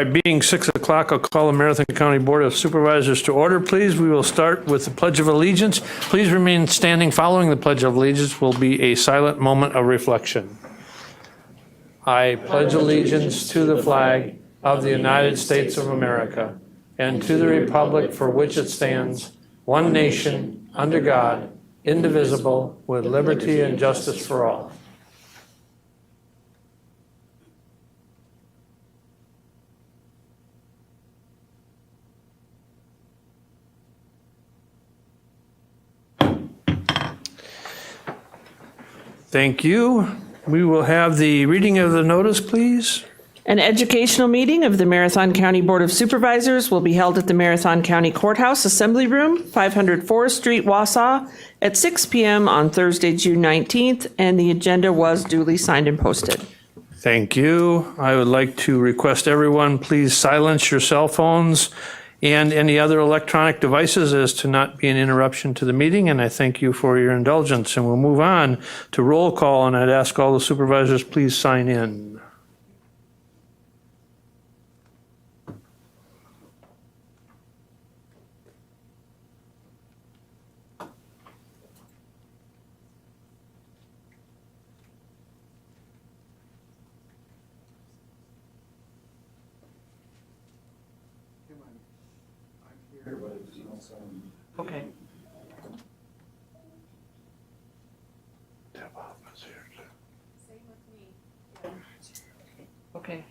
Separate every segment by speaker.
Speaker 1: Being 6 o'clock, I'll call the Marathon County Board of Supervisors to order, please. We will start with the Pledge of Allegiance. Please remain standing. Following the Pledge of Allegiance will be a silent moment of reflection. I pledge allegiance to the flag of the United States of America and to the republic for which it stands, one nation, under God, indivisible, with liberty and justice for all. Thank you. We will have the reading of the notice, please.
Speaker 2: An educational meeting of the Marathon County Board of Supervisors will be held at the Marathon County Courthouse Assembly Room, 500 Forest Street, Wausau, at 6 p.m. on Thursday, June 19th, and the agenda was duly signed and posted.
Speaker 1: Thank you. I would like to request everyone please silence your cell phones and any other electronic devices as to not be an interruption to the meeting, and I thank you for your indulgence. And we'll move on to roll call, and I'd ask all the supervisors please sign in.
Speaker 2: Okay. Okay.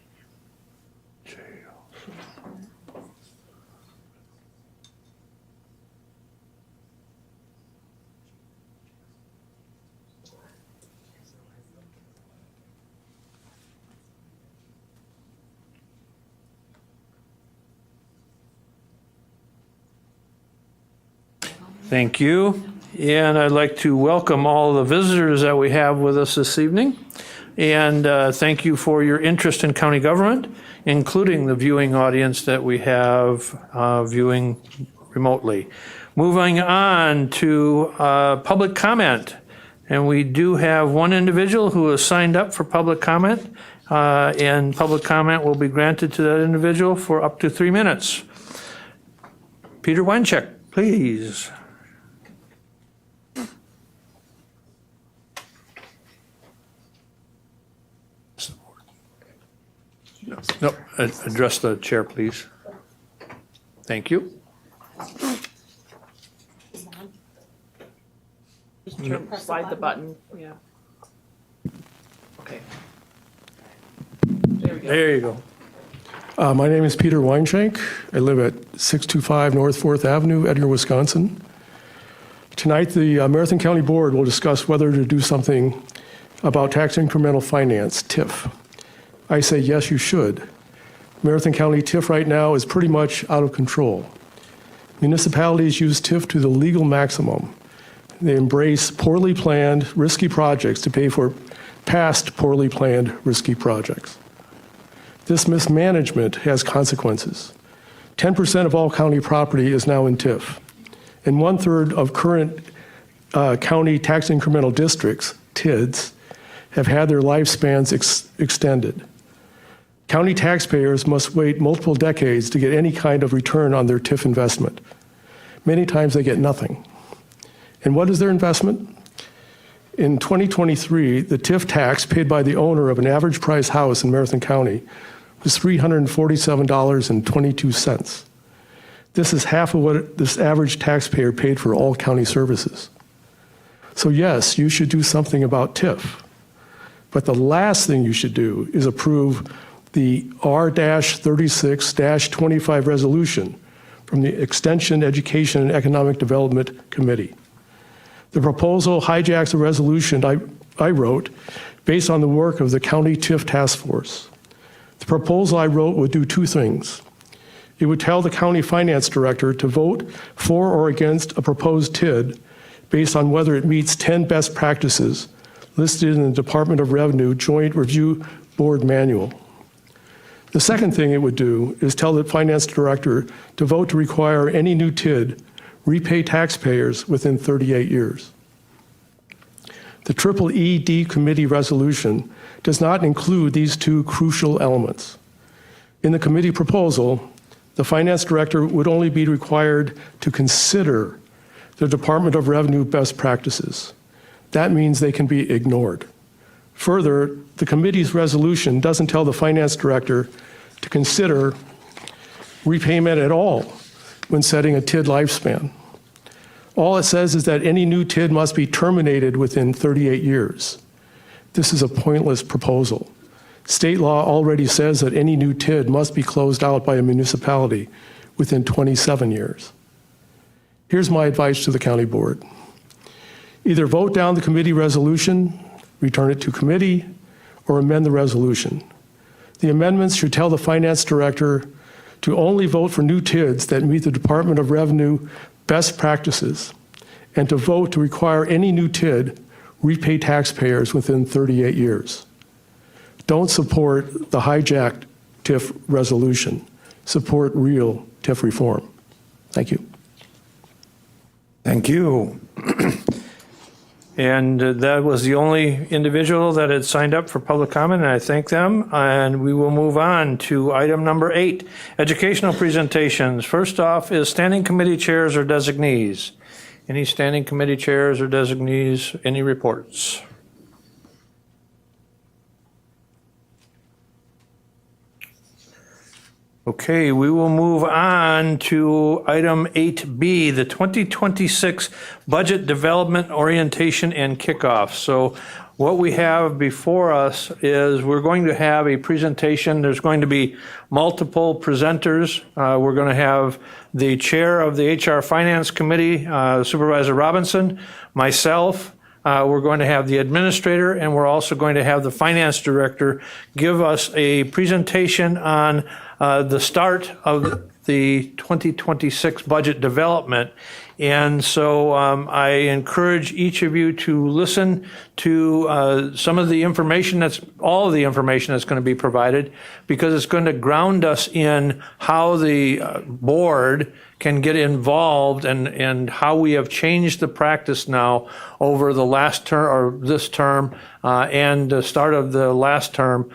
Speaker 1: Thank you. And I'd like to welcome all the visitors that we have with us this evening. And thank you for your interest in county government, including the viewing audience that we have viewing remotely. Moving on to public comment. And we do have one individual who has signed up for public comment. And public comment will be granted to that individual for up to 3 minutes. Peter Weincheck, please. No, address the chair, please. Thank you.
Speaker 2: Just slide the button. Yeah. Okay. There we go.
Speaker 1: There you go.
Speaker 3: My name is Peter Weinshank. I live at 625 North 4th Avenue, Edgar, Wisconsin. Tonight, the Marathon County Board will discuss whether to do something about tax incremental finance, TIF. I say yes, you should. Marathon County TIF right now is pretty much out of control. Municipalities use TIF to the legal maximum. They embrace poorly planned, risky projects to pay for past poorly planned, risky projects. This mismanagement has consequences. 10% of all county property is now in TIF, and 1/3 of current county tax incremental districts, TIDs, have had their lifespans extended. County taxpayers must wait multiple decades to get any kind of return on their TIF investment. Many times they get nothing. And what is their investment? In 2023, the TIF tax paid by the owner of an average price house in Marathon County was $347.22. This is half of what this average taxpayer paid for all county services. So yes, you should do something about TIF. But the last thing you should do is approve the R-36-25 resolution from the Extension, Education, and Economic Development Committee. The proposal hijacks a resolution I wrote based on the work of the County TIF Task Force. The proposal I wrote would do two things. It would tell the county finance director to vote for or against a proposed TID based on whether it meets 10 best practices listed in the Department of Revenue Joint Review Board Manual. The second thing it would do is tell the finance director to vote to require any new TID repay taxpayers within 38 years. The EED committee resolution does not include these two crucial elements. In the committee proposal, the finance director would only be required to consider the Department of Revenue best practices. That means they can be ignored. Further, the committee's resolution doesn't tell the finance director to consider repayment at all when setting a TID lifespan. All it says is that any new TID must be terminated within 38 years. This is a pointless proposal. State law already says that any new TID must be closed out by a municipality within 27 years. Here's my advice to the county board. Either vote down the committee resolution, return it to committee, or amend the resolution. The amendments should tell the finance director to only vote for new TIDs that meet the Department of Revenue best practices, and to vote to require any new TID repay taxpayers within 38 years. Don't support the hijacked TIF resolution. Support real TIF reform. Thank you.
Speaker 4: Thank you.
Speaker 1: And that was the only individual that had signed up for public comment, and I thank them. And we will move on to item number 8, educational presentations. First off is standing committee chairs or designees. Any standing committee chairs or designees, any reports? Okay, we will move on to item 8B, the 2026 Budget Development Orientation and Kickoff. So what we have before us is we're going to have a presentation. There's going to be multiple presenters. We're going to have the chair of the HR Finance Committee, Supervisor Robinson, myself. We're going to have the administrator, and we're also going to have the finance director give us a presentation on the start of the 2026 budget development. And so I encourage each of you to listen to some of the information all of the information that's going to be provided, because it's going to ground us in how the board can get involved and how we have changed the practice now over the last term or this term and the start of the last term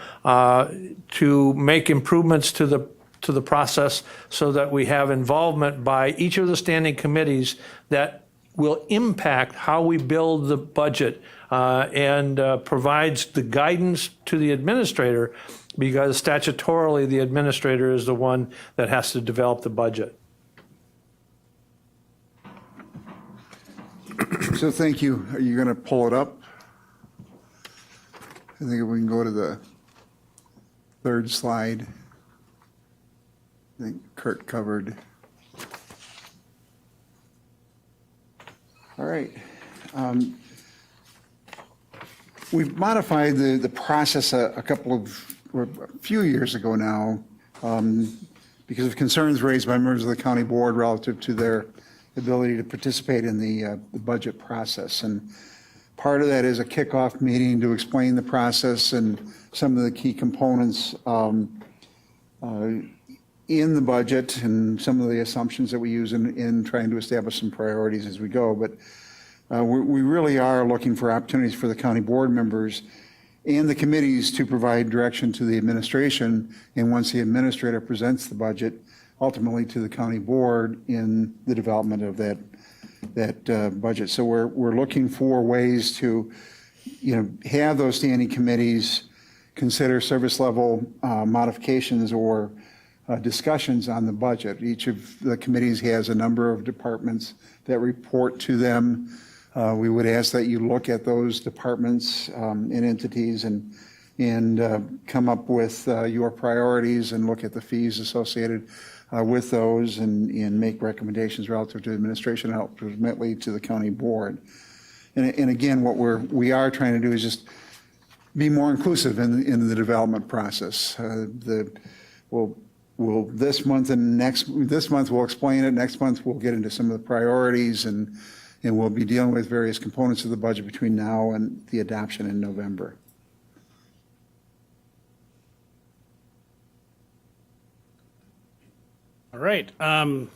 Speaker 1: to make improvements to the process so that we have involvement by each of the standing committees that will impact how we build the budget and provides the guidance to the administrator, because statutorily the administrator is the one that has to develop the budget.
Speaker 5: So thank you. Are you going to pull it up? I think if we can go to the third slide. I think Kurt covered. All right. We've modified the process a few years ago now because of concerns raised by members of the county board relative to their ability to participate in the budget process. And part of that is a kickoff meeting to explain the process and some of the key components in the budget and some of the assumptions that we use in trying to establish some priorities as we go. But we really are looking for opportunities for the county board members and the committees to provide direction to the administration, and once the administrator presents the budget, ultimately to the county board in the development of that budget. So we're looking for ways to, have those standing committees consider service level modifications or discussions on the budget. Each of the committees has a number of departments that report to them. We would ask that you look at those departments and entities and come up with your priorities and look at the fees associated with those and make recommendations relative to administration and ultimately to the county board. And again, what we are trying to do is just be more inclusive in the development process. We'll this month we'll explain it. Next month we'll get into some of the priorities and we'll be dealing with various components of the budget between now and the adoption in November.
Speaker 6: All right.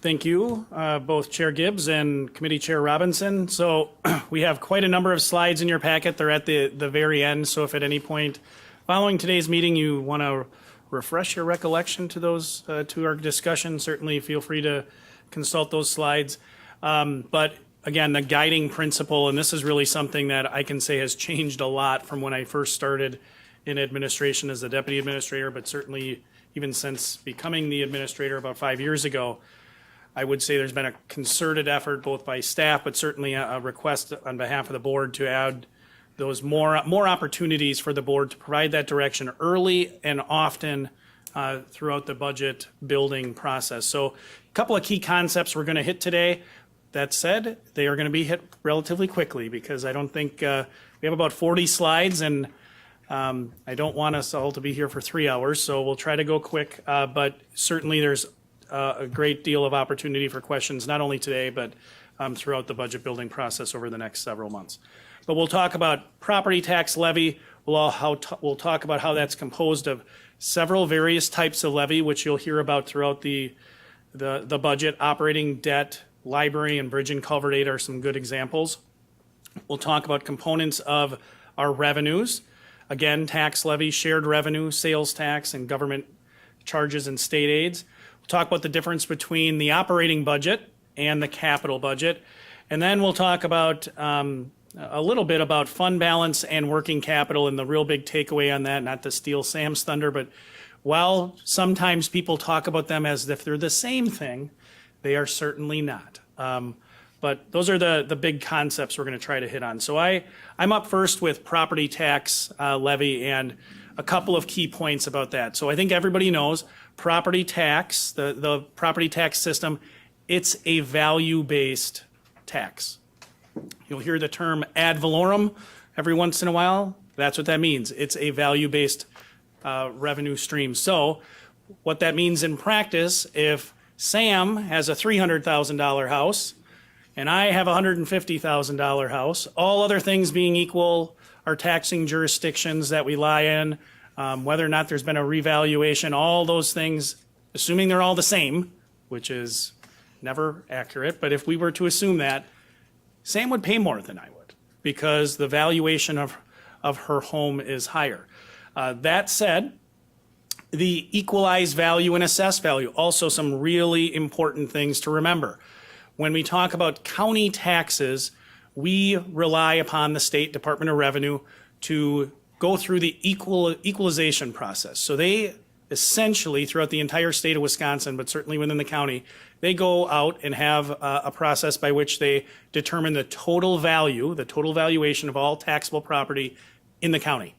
Speaker 6: Thank you, both Chair Gibbs and Committee Chair Robinson. So we have quite a number of slides in your packet. They're at the very end. So if at any point following today's meeting you want to refresh your recollection to those, to our discussion, certainly feel free to consult those slides. But again, the guiding principle, and this is really something that I can say has changed a lot from when I first started in administration as the deputy administrator, but certainly even since becoming the administrator about 5 years ago, I would say there's been a concerted effort both by staff, but certainly a request on behalf of the board to add those more opportunities for the board to provide that direction early and often throughout the budget building process. So a couple of key concepts we're going to hit today. That said, they are going to be hit relatively quickly because I don't think we have about 40 slides, and I don't want us all to be here for 3 hours, so we'll try to go quick. But certainly there's a great deal of opportunity for questions, not only today, but throughout the budget building process over the next several months. But we'll talk about property tax levy. We'll talk about how that's composed of several various types of levy, which you'll hear about throughout the budget. Operating debt, library, and bridge and culvert aid are some good examples. We'll talk about components of our revenues. Again, tax levy, shared revenue, sales tax, and government charges and state aids. We'll talk about the difference between the operating budget and the capital budget. And then we'll talk about a little bit about fund balance and working capital, and the real big takeaway on that, not to steal Sam's thunder, but while sometimes people talk about them as if they're the same thing, they are certainly not. But those are the big concepts we're going to try to hit on. So I'm up first with property tax levy and a couple of key points about that. So I think everybody knows property tax, the property tax system, it's a value-based tax. You'll hear the term ad valorem every once in a while. That's what that means. It's a value-based revenue stream. So what that means in practice, if Sam has a $300,000 house and I have a $150,000 house, all other things being equal, our taxing jurisdictions that we lie in, whether or not there's been a revaluation, all those things, assuming they're all the same, which is never accurate, but if we were to assume that, Sam would pay more than I would because the valuation of her home is higher. That said, the equalized value and assessed value, also some really important things to remember. When we talk about county taxes, we rely upon the State Department of Revenue to go through the equalization process. So they essentially, throughout the entire state of Wisconsin, but certainly within the county, they go out and have a process by which they determine the total value, the total valuation of all taxable property in the county.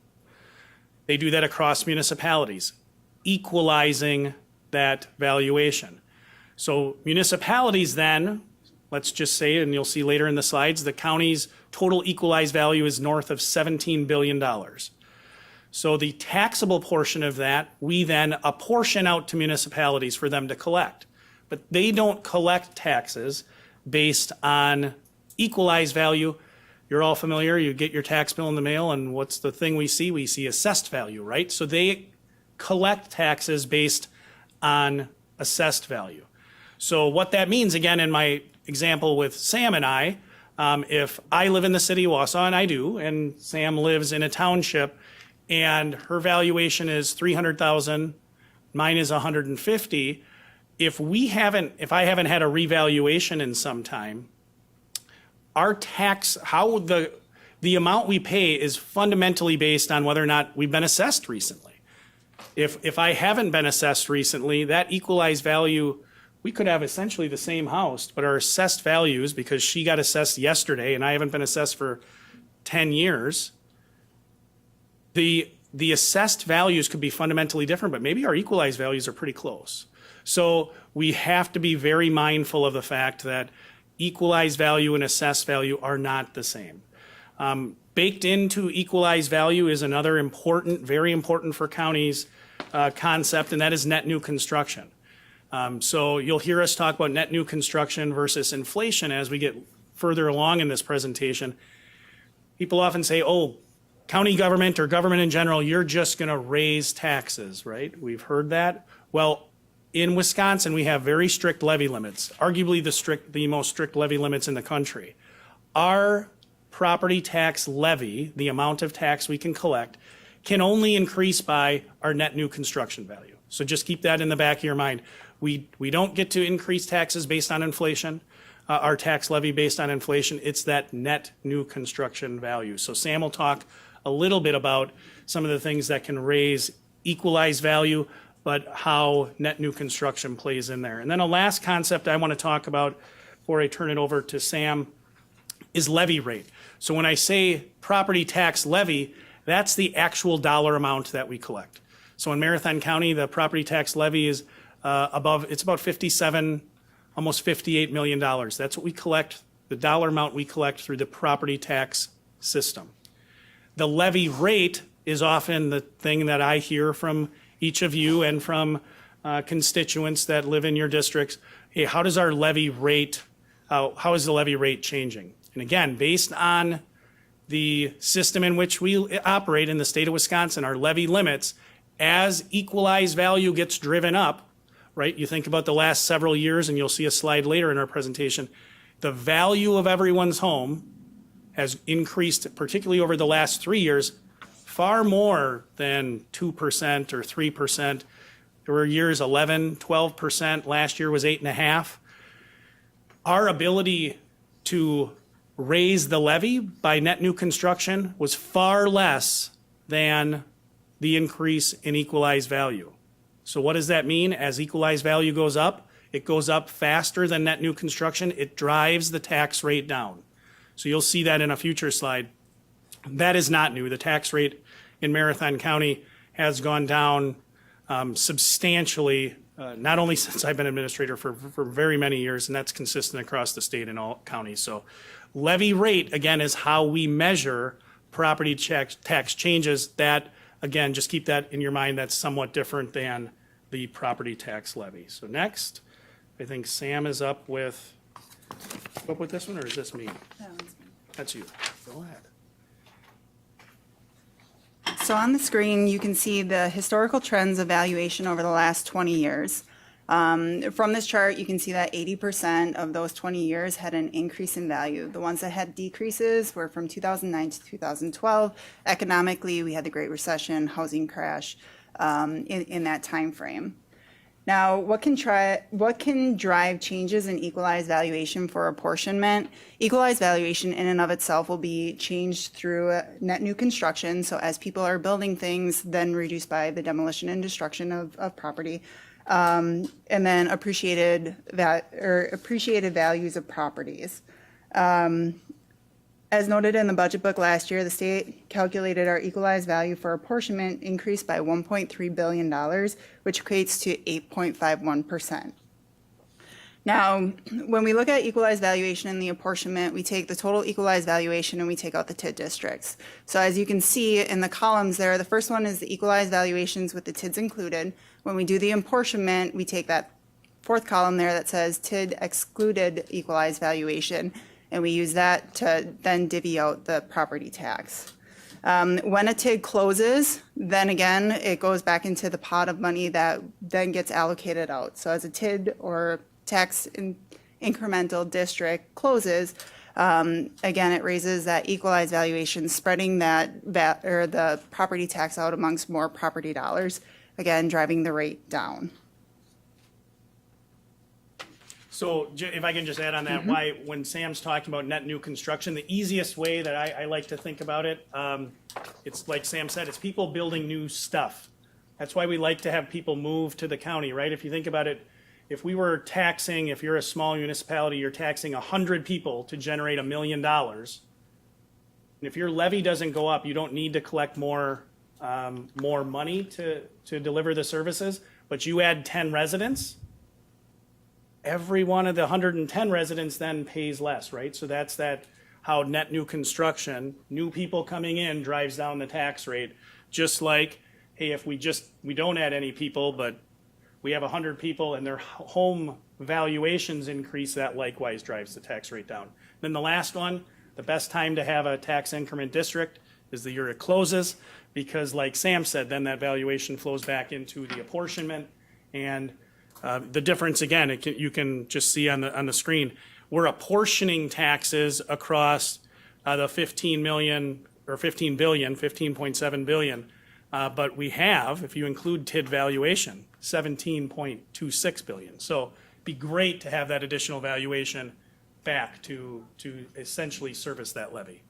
Speaker 6: They do that across municipalities, equalizing that valuation. So municipalities then, let's just say, and you'll see later in the slides, the county's total equalized value is north of $17 billion. So the taxable portion of that, we then apportion out to municipalities for them to collect. But they don't collect taxes based on equalized value. You're all familiar, you get your tax bill in the mail, and what's the thing we see? We see assessed value, right? So they collect taxes based on assessed value. So what that means, again, in my example with Sam and I, if I live in the city of Wausau, and I do, and Sam lives in a township, and her valuation is $300,000, mine is $150,000. If I haven't had a revaluation in some time, our tax, how the amount we pay is fundamentally based on whether or not we've been assessed recently. If I haven't been assessed recently, that equalized value, we could have essentially the same house, but our assessed values, because she got assessed yesterday and I haven't been assessed for 10 years, the assessed values could be fundamentally different, but maybe our equalized values are pretty close. So we have to be very mindful of the fact that equalized value and assessed value are not the same. Baked into equalized value is another important, very important for counties concept, and that is net new construction. So you'll hear us talk about net new construction versus inflation as we get further along in this presentation. People often say, oh, county government or government in general, you're just going to raise taxes, right? We've heard that. Well, in Wisconsin, we have very strict levy limits, arguably the most strict levy limits in the country. Our property tax levy, the amount of tax we can collect, can only increase by our net new construction value. So just keep that in the back of your mind. We don't get to increase taxes based on inflation, our tax levy based on inflation. It's that net new construction value. So Sam will talk a little bit about some of the things that can raise equalized value, but how net new construction plays in there. And then a last concept I want to talk about before I turn it over to Sam is levy rate. So when I say property tax levy, that's the actual dollar amount that we collect. So in Marathon County, the property tax levy is it's about 57, almost $58 million. That's what we collect, the dollar amount we collect through the property tax system. The levy rate is often the thing that I hear from each of you and from constituents that live in your districts. Hey, how does our levy rate, how is the levy rate changing? And again, based on the system in which we operate in the state of Wisconsin, our levy limits, as equalized value gets driven up, right? You think about the last several years, and you'll see a slide later in our presentation, the value of everyone's home has increased, particularly over the last 3 years, far more than 2% or 3%. There were years 11, 12%. Last year was 8.5%. Our ability to raise the levy by net new construction was far less than the increase in equalized value. So what does that mean? As equalized value goes up, it goes up faster than net new construction. It drives the tax rate down. So you'll see that in a future slide. That is not new. The tax rate in Marathon County has gone down substantially, not only since I've been administrator for very many years, and that's consistent across the state and all counties. So levy rate, again, is how we measure property tax changes. That, again, just keep that in your mind. That's somewhat different than the property tax levy. So next, I think Sam is up with this one, or is this me? That's you. Go ahead.
Speaker 7: So on the screen, you can see the historical trends of valuation over the last 20 years. From this chart, you can see that 80% of those 20 years had an increase in value. The ones that had decreases were from 2009 to 2012. Economically, we had the Great Recession, housing crash in that time frame. Now, what can drive changes in equalized valuation for apportionment? Equalized valuation in and of itself will be changed through net new construction. So as people are building things, then reduced by the demolition and destruction of property. And then appreciated values of properties. As noted in the budget book last year, the state calculated our equalized value for apportionment increased by $1.3 billion, which equates to 8.51%. Now, when we look at equalized valuation and the apportionment, we take the total equalized valuation and we take out the TID districts. So as you can see in the columns there, the first one is the equalized valuations with the TIDs included. When we do the apportionment, we take that fourth column there that says TID excluded equalized valuation, and we use that to then divvy out the property tax. When a TID closes, then again, it goes back into the pot of money that then gets allocated out. So as a TID or tax incremental district closes, again, it raises that equalized valuation, spreading the property tax out amongst more property dollars, again, driving the rate down.
Speaker 6: So if I can just add on that, why when Sam's talking about net new construction, the easiest way that I like to think about it, it's like Sam said, it's people building new stuff. That's why we like to have people move to the county, right? If you think about it, if we were taxing, if you're a small municipality, you're taxing 100 people to generate $1 million. And if your levy doesn't go up, you don't need to collect more money to deliver the services, but you add 10 residents, every one of the 110 residents then pays less, right? So that's how net new construction, new people coming in drives down the tax rate. Just like, hey, if we don't add any people, but we have 100 people and their home valuations increase, that likewise drives the tax rate down. Then the last one, the best time to have a tax increment district is the year it closes, because like Sam said, then that valuation flows back into the apportionment. And the difference, again, you can just see on the screen, we're apportioning taxes across the 15 billion, 15.7 billion. But we have, if you include TID valuation, 17.26 billion. So it'd be great to have that additional valuation back to essentially service that levy.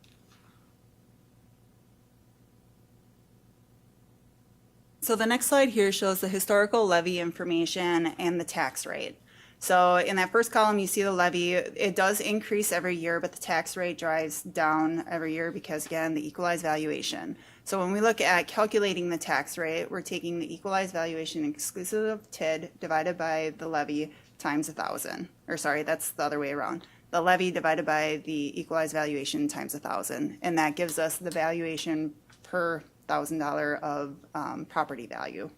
Speaker 7: So the next slide here shows the historical levy information and the tax rate. So in that first column, you see the levy. It does increase every year, but the tax rate drives down every year because, again, the equalized valuation. So when we look at calculating the tax rate, we're taking the equalized valuation exclusive of TID divided by the levy times 1,000. Or sorry, that's the other way around. The levy divided by the equalized valuation times 1,000. And that gives us the valuation per $1,000 of property value.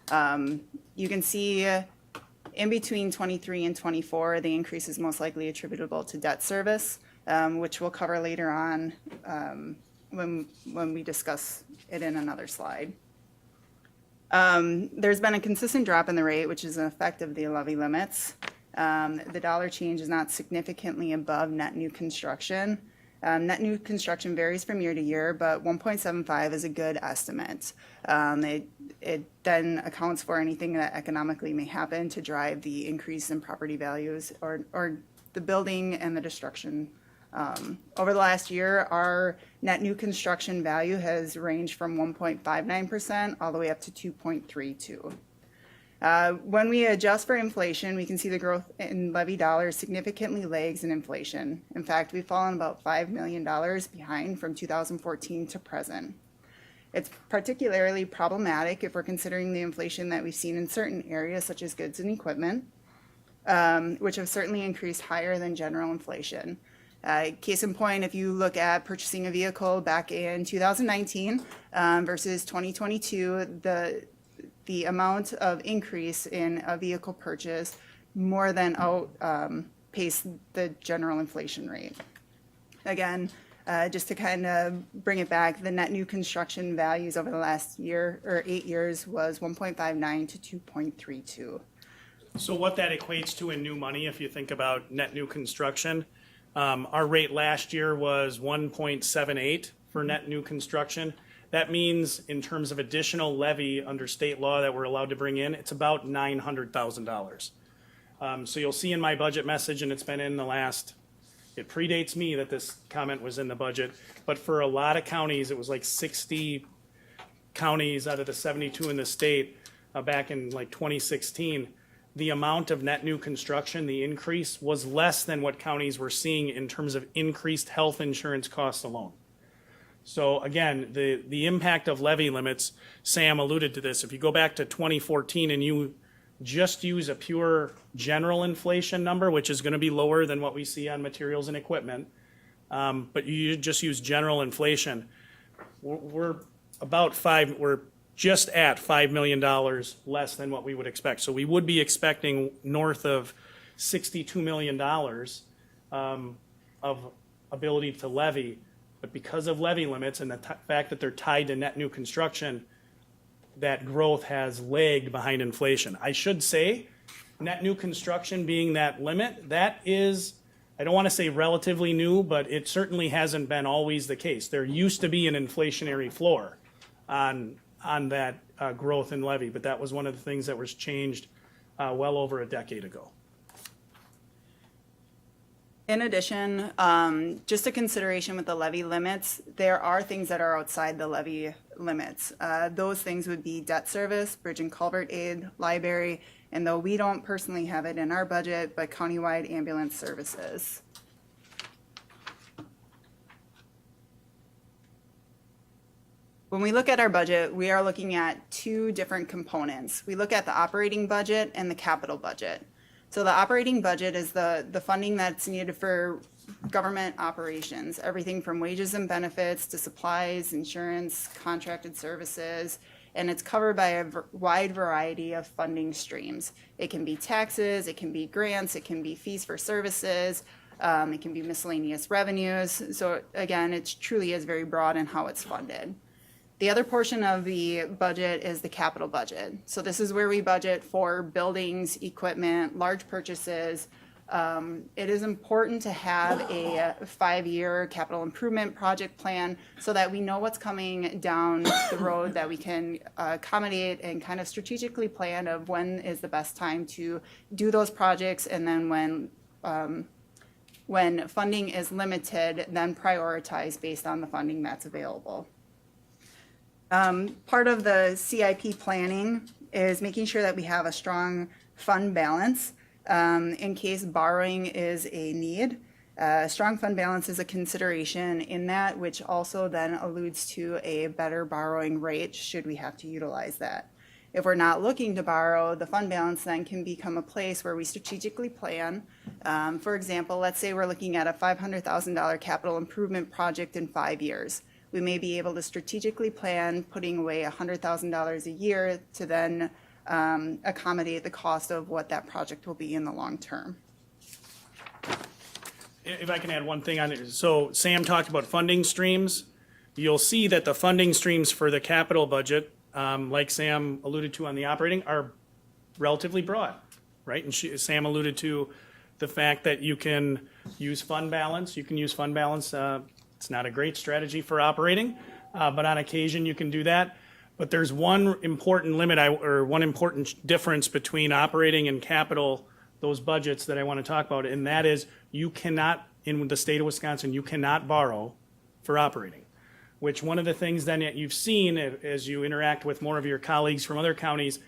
Speaker 7: You can see in between 23 and 24, the increase is most likely attributable to debt service, which we'll cover later on when we discuss it in another slide. There's been a consistent drop in the rate, which is an effect of the levy limits. The dollar change is not significantly above net new construction. Net new construction varies from year to year, but 1.75 is a good estimate. It then accounts for anything that economically may happen to drive the increase in property values or the building and the destruction. Over the last year, our net new construction value has ranged from 1.59% all the way up to 2.32%. When we adjust for inflation, we can see the growth in levy dollars significantly lags in inflation. In fact, we've fallen about $5 million behind from 2014 to present. It's particularly problematic if we're considering the inflation that we've seen in certain areas, such as goods and equipment, which have certainly increased higher than general inflation. Case in point, if you look at purchasing a vehicle back in 2019 versus 2022, the amount of increase in a vehicle purchase more than outpaced the general inflation rate. Again, just to kind of bring it back, the net new construction values over the last year or 8 years was 1.59 to 2.32.
Speaker 6: So what that equates to in new money, if you think about net new construction, our rate last year was 1.78 for net new construction. That means in terms of additional levy under state law that we're allowed to bring in, it's about $900,000. So you'll see in my budget message, and it's been in the last, it predates me that this comment was in the budget, but for a lot of counties, it was like 60 counties out of the 72 in the state back in like 2016. The amount of net new construction, the increase, was less than what counties were seeing in terms of increased health insurance costs alone. So again, the impact of levy limits, Sam alluded to this. If you go back to 2014 and you just use a pure general inflation number, which is going to be lower than what we see on materials and equipment, but you just use general inflation, we're just at $5 million less than what we would expect. So we would be expecting north of $62 million of ability to levy. But because of levy limits and the fact that they're tied to net new construction, that growth has lagged behind inflation. I should say, net new construction being that limit, that is, I don't want to say relatively new, but it certainly hasn't been always the case. There used to be an inflationary floor on that growth in levy, but that was one of the things that was changed well over a decade ago.
Speaker 7: In addition, just a consideration with the levy limits, there are things that are outside the levy limits. Those things would be debt service, bridge and culvert aid, library, and though we don't personally have it in our budget, but countywide ambulance services. When we look at our budget, we are looking at two different components. We look at the operating budget and the capital budget. So the operating budget is the funding that's needed for government operations, everything from wages and benefits to supplies, insurance, contracted services, and it's covered by a wide variety of funding streams. It can be taxes, it can be grants, it can be fees for services, it can be miscellaneous revenues. So again, it truly is very broad in how it's funded. The other portion of the budget is the capital budget. So this is where we budget for buildings, equipment, large purchases, It is important to have a 5-year capital improvement project plan so that we know what's coming down the road, that we can accommodate and kind of strategically plan of when is the best time to do those projects, and then when funding is limited, then prioritize based on the funding that's available. Part of the CIP planning is making sure that we have a strong fund balance in case borrowing is a need. Strong fund balance is a consideration in that, which also then alludes to a better borrowing rate should we have to utilize that. If we're not looking to borrow, the fund balance then can become a place where we strategically plan. For example, let's say we're looking at a $500,000 capital improvement project in 5 years. We may be able to strategically plan putting away $100,000 a year to then accommodate the cost of what that project will be in the long term.
Speaker 6: If I can add one thing on it. So Sam talked about funding streams. You'll see that the funding streams for the capital budget, like Sam alluded to on the operating, are relatively broad, right? And Sam alluded to the fact that you can use fund balance. You can use fund balance. It's not a great strategy for operating, but on occasion you can do that. But there's one important limit or one important difference between operating and capital, those budgets that I want to talk about, and that is you cannot, in the state of Wisconsin, you cannot borrow for operating, which one of the things then that you've seen as you interact with more of your colleagues from other counties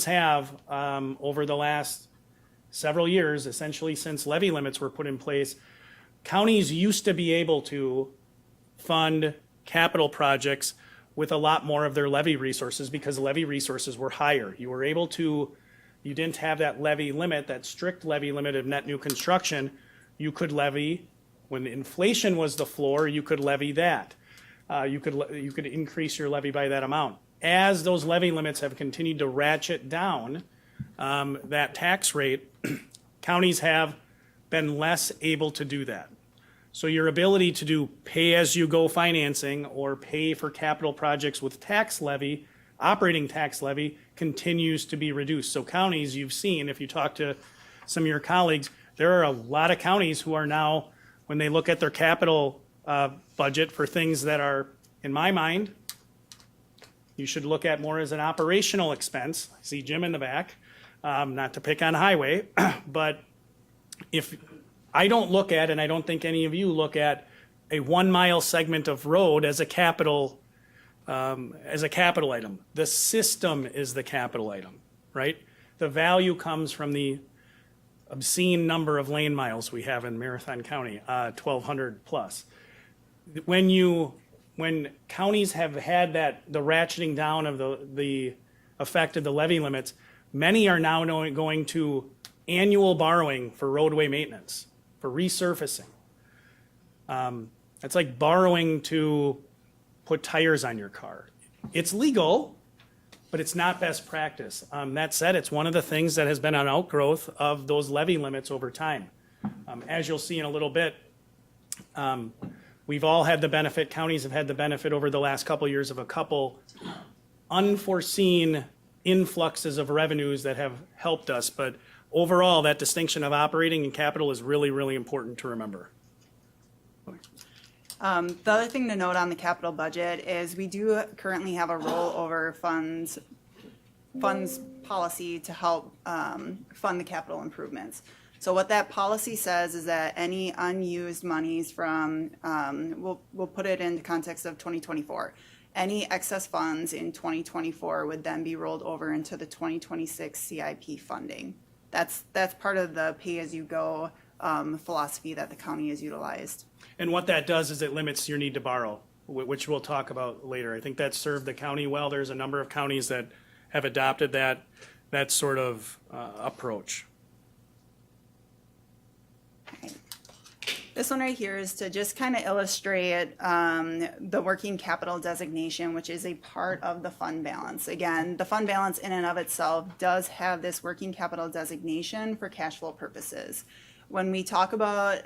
Speaker 6: have over the last several years, essentially since levy limits were put in place, counties used to be able to fund capital projects with a lot more of their levy resources because levy resources were higher. You didn't have that levy limit, that strict levy limit of net new construction. You could levy, when inflation was the floor, you could levy that. You could increase your levy by that amount. As those levy limits have continued to ratchet down that tax rate, counties have been less able to do that. So your ability to do pay-as-you-go financing or pay for capital projects with tax levy, operating tax levy, continues to be reduced. So counties, you've seen, if you talk to some of your colleagues, there are a lot of counties who are now, when they look at their capital budget for things that are, in my mind, you should look at more as an operational expense. I see Jim in the back, not to pick on highway, but if I don't look at, and I don't think any of you look at, a 1 mile segment of road as a capital item. The system is the capital item, right? The value comes from the obscene number of lane miles we have in Marathon County, 1,200 plus. When counties have had the ratcheting down of the effect of the levy limits, many are now going to annual borrowing for roadway maintenance, for resurfacing. It's like borrowing to put tires on your car. It's legal, but it's not best practice. That said, it's one of the things that has been an outgrowth of those levy limits over time. As you'll see in a little bit, we've all had the benefit, counties have had the benefit over the last couple of years of a couple unforeseen influxes of revenues that have helped us. But overall, that distinction of operating and capital is really, really important to remember.
Speaker 7: The other thing to note on the capital budget is we do currently have a rollover funds policy to help fund the capital improvements. So what that policy says is that any unused monies from, we'll put it into context of 2024. Any excess funds in 2024 would then be rolled over into the 2026 CIP funding. That's part of the pay-as-you-go philosophy that the county has utilized.
Speaker 6: And what that does is it limits your need to borrow, which we'll talk about later. I think that's served the county well. There's a number of counties that have adopted that sort of approach.
Speaker 7: This one right here is to just kind of illustrate the working capital designation, which is a part of the fund balance. Again, the fund balance in and of itself does have this working capital designation for cash flow purposes. When we talk about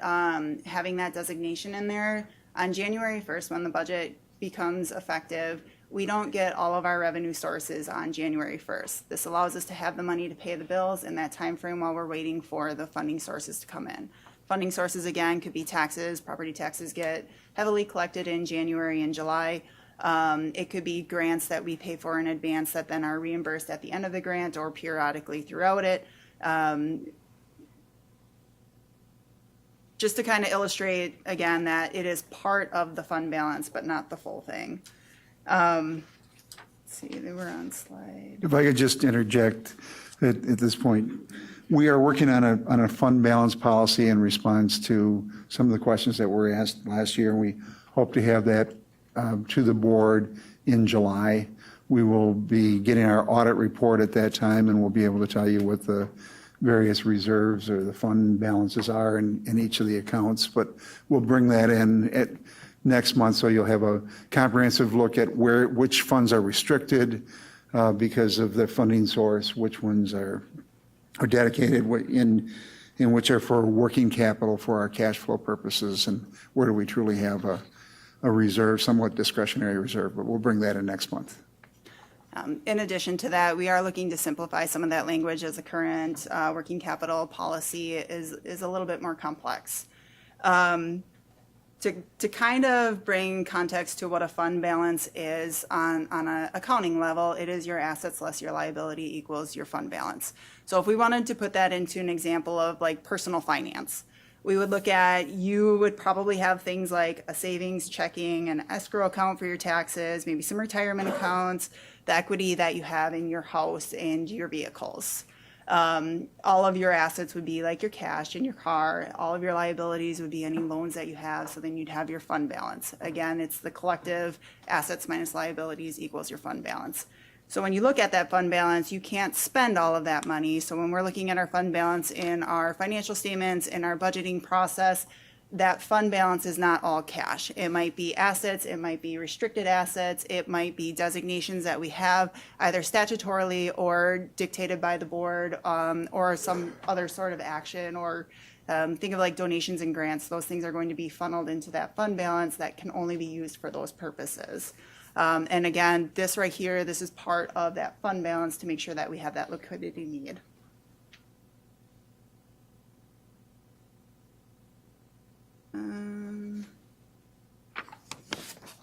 Speaker 7: having that designation in there, on January 1st, when the budget becomes effective, we don't get all of our revenue sources on January 1st. This allows us to have the money to pay the bills in that time frame while we're waiting for the funding sources to come in. Funding sources, again, could be taxes. Property taxes get heavily collected in January and July. It could be grants that we pay for in advance that then are reimbursed at the end of the grant or periodically throughout it. Just to kind of illustrate, again, that it is part of the fund balance, but not the full thing. Let's see, they were on slide.
Speaker 5: If I could just interject at this point, we are working on a fund balance policy in response to some of the questions that were asked last year. We hope to have that to the board in July. We will be getting our audit report at that time, and we'll be able to tell you what the various reserves or the fund balances are in each of the accounts. But we'll bring that in at next month, so you'll have a comprehensive look at which funds are restricted because of the funding source, which ones are dedicated in which are for working capital for our cash flow purposes, and where do we truly have a reserve, somewhat discretionary reserve. But we'll bring that in next month.
Speaker 7: In addition to that, we are looking to simplify some of that language, as the current working capital policy is a little bit more complex. To kind of bring context to what a fund balance is on an accounting level, it is your assets less your liability equals your fund balance. So if we wanted to put that into an example of like personal finance, we would look at, you would probably have things like a savings checking, an escrow account for your taxes, maybe some retirement accounts, the equity that you have in your house and your vehicles. All of your assets would be like your cash in your car. All of your liabilities would be any loans that you have. So then you'd have your fund balance. Again, it's the collective assets minus liabilities equals your fund balance. So when you look at that fund balance, you can't spend all of that money. So when we're looking at our fund balance in our financial statements, in our budgeting process, that fund balance is not all cash. It might be assets, it might be restricted assets, it might be designations that we have either statutorily or dictated by the board, or some other sort of action, or think of like donations and grants. Those things are going to be funneled into that fund balance that can only be used for those purposes. And again, this right here, this is part of that fund balance to make sure that we have that liquidity need.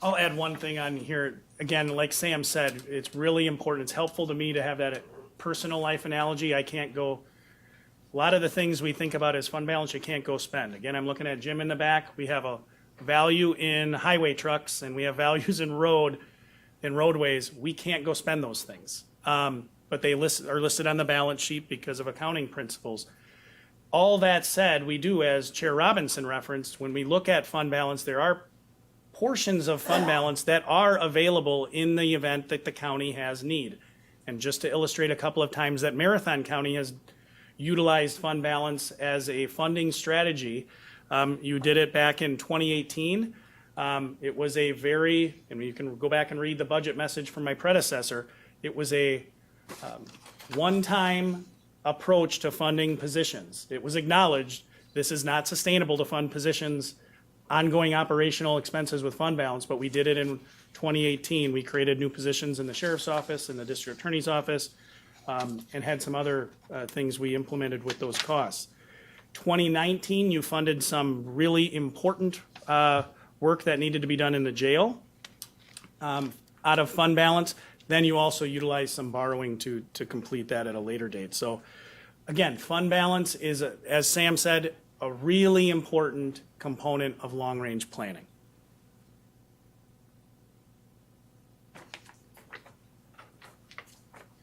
Speaker 6: I'll add one thing on here. Again, like Sam said, it's really important. It's helpful to me to have that personal life analogy. I can't go, a lot of the things we think about as fund balance, you can't go spend. Again, I'm looking at Jim in the back. We have a value in highway trucks and we have values in roadways. We can't go spend those things. But they are listed on the balance sheet because of accounting principles. All that said, we do, as Chair Robinson referenced, when we look at fund balance, there are portions of fund balance that are available in the event that the county has need. And just to illustrate a couple of times that Marathon County has utilized fund balance as a funding strategy, you did it back in 2018. It was a very, and you can go back and read the budget message from my predecessor, it was a one-time approach to funding positions. It was acknowledged this is not sustainable to fund positions, ongoing operational expenses with fund balance, but we did it in 2018. We created new positions in the sheriff's office and the district attorney's office, and had some other things we implemented with those costs. 2019, you funded some really important work that needed to be done in the jail out of fund balance. Then you also utilize some borrowing to complete that at a later date. So again, fund balance is, as Sam said, a really important component of long-range planning.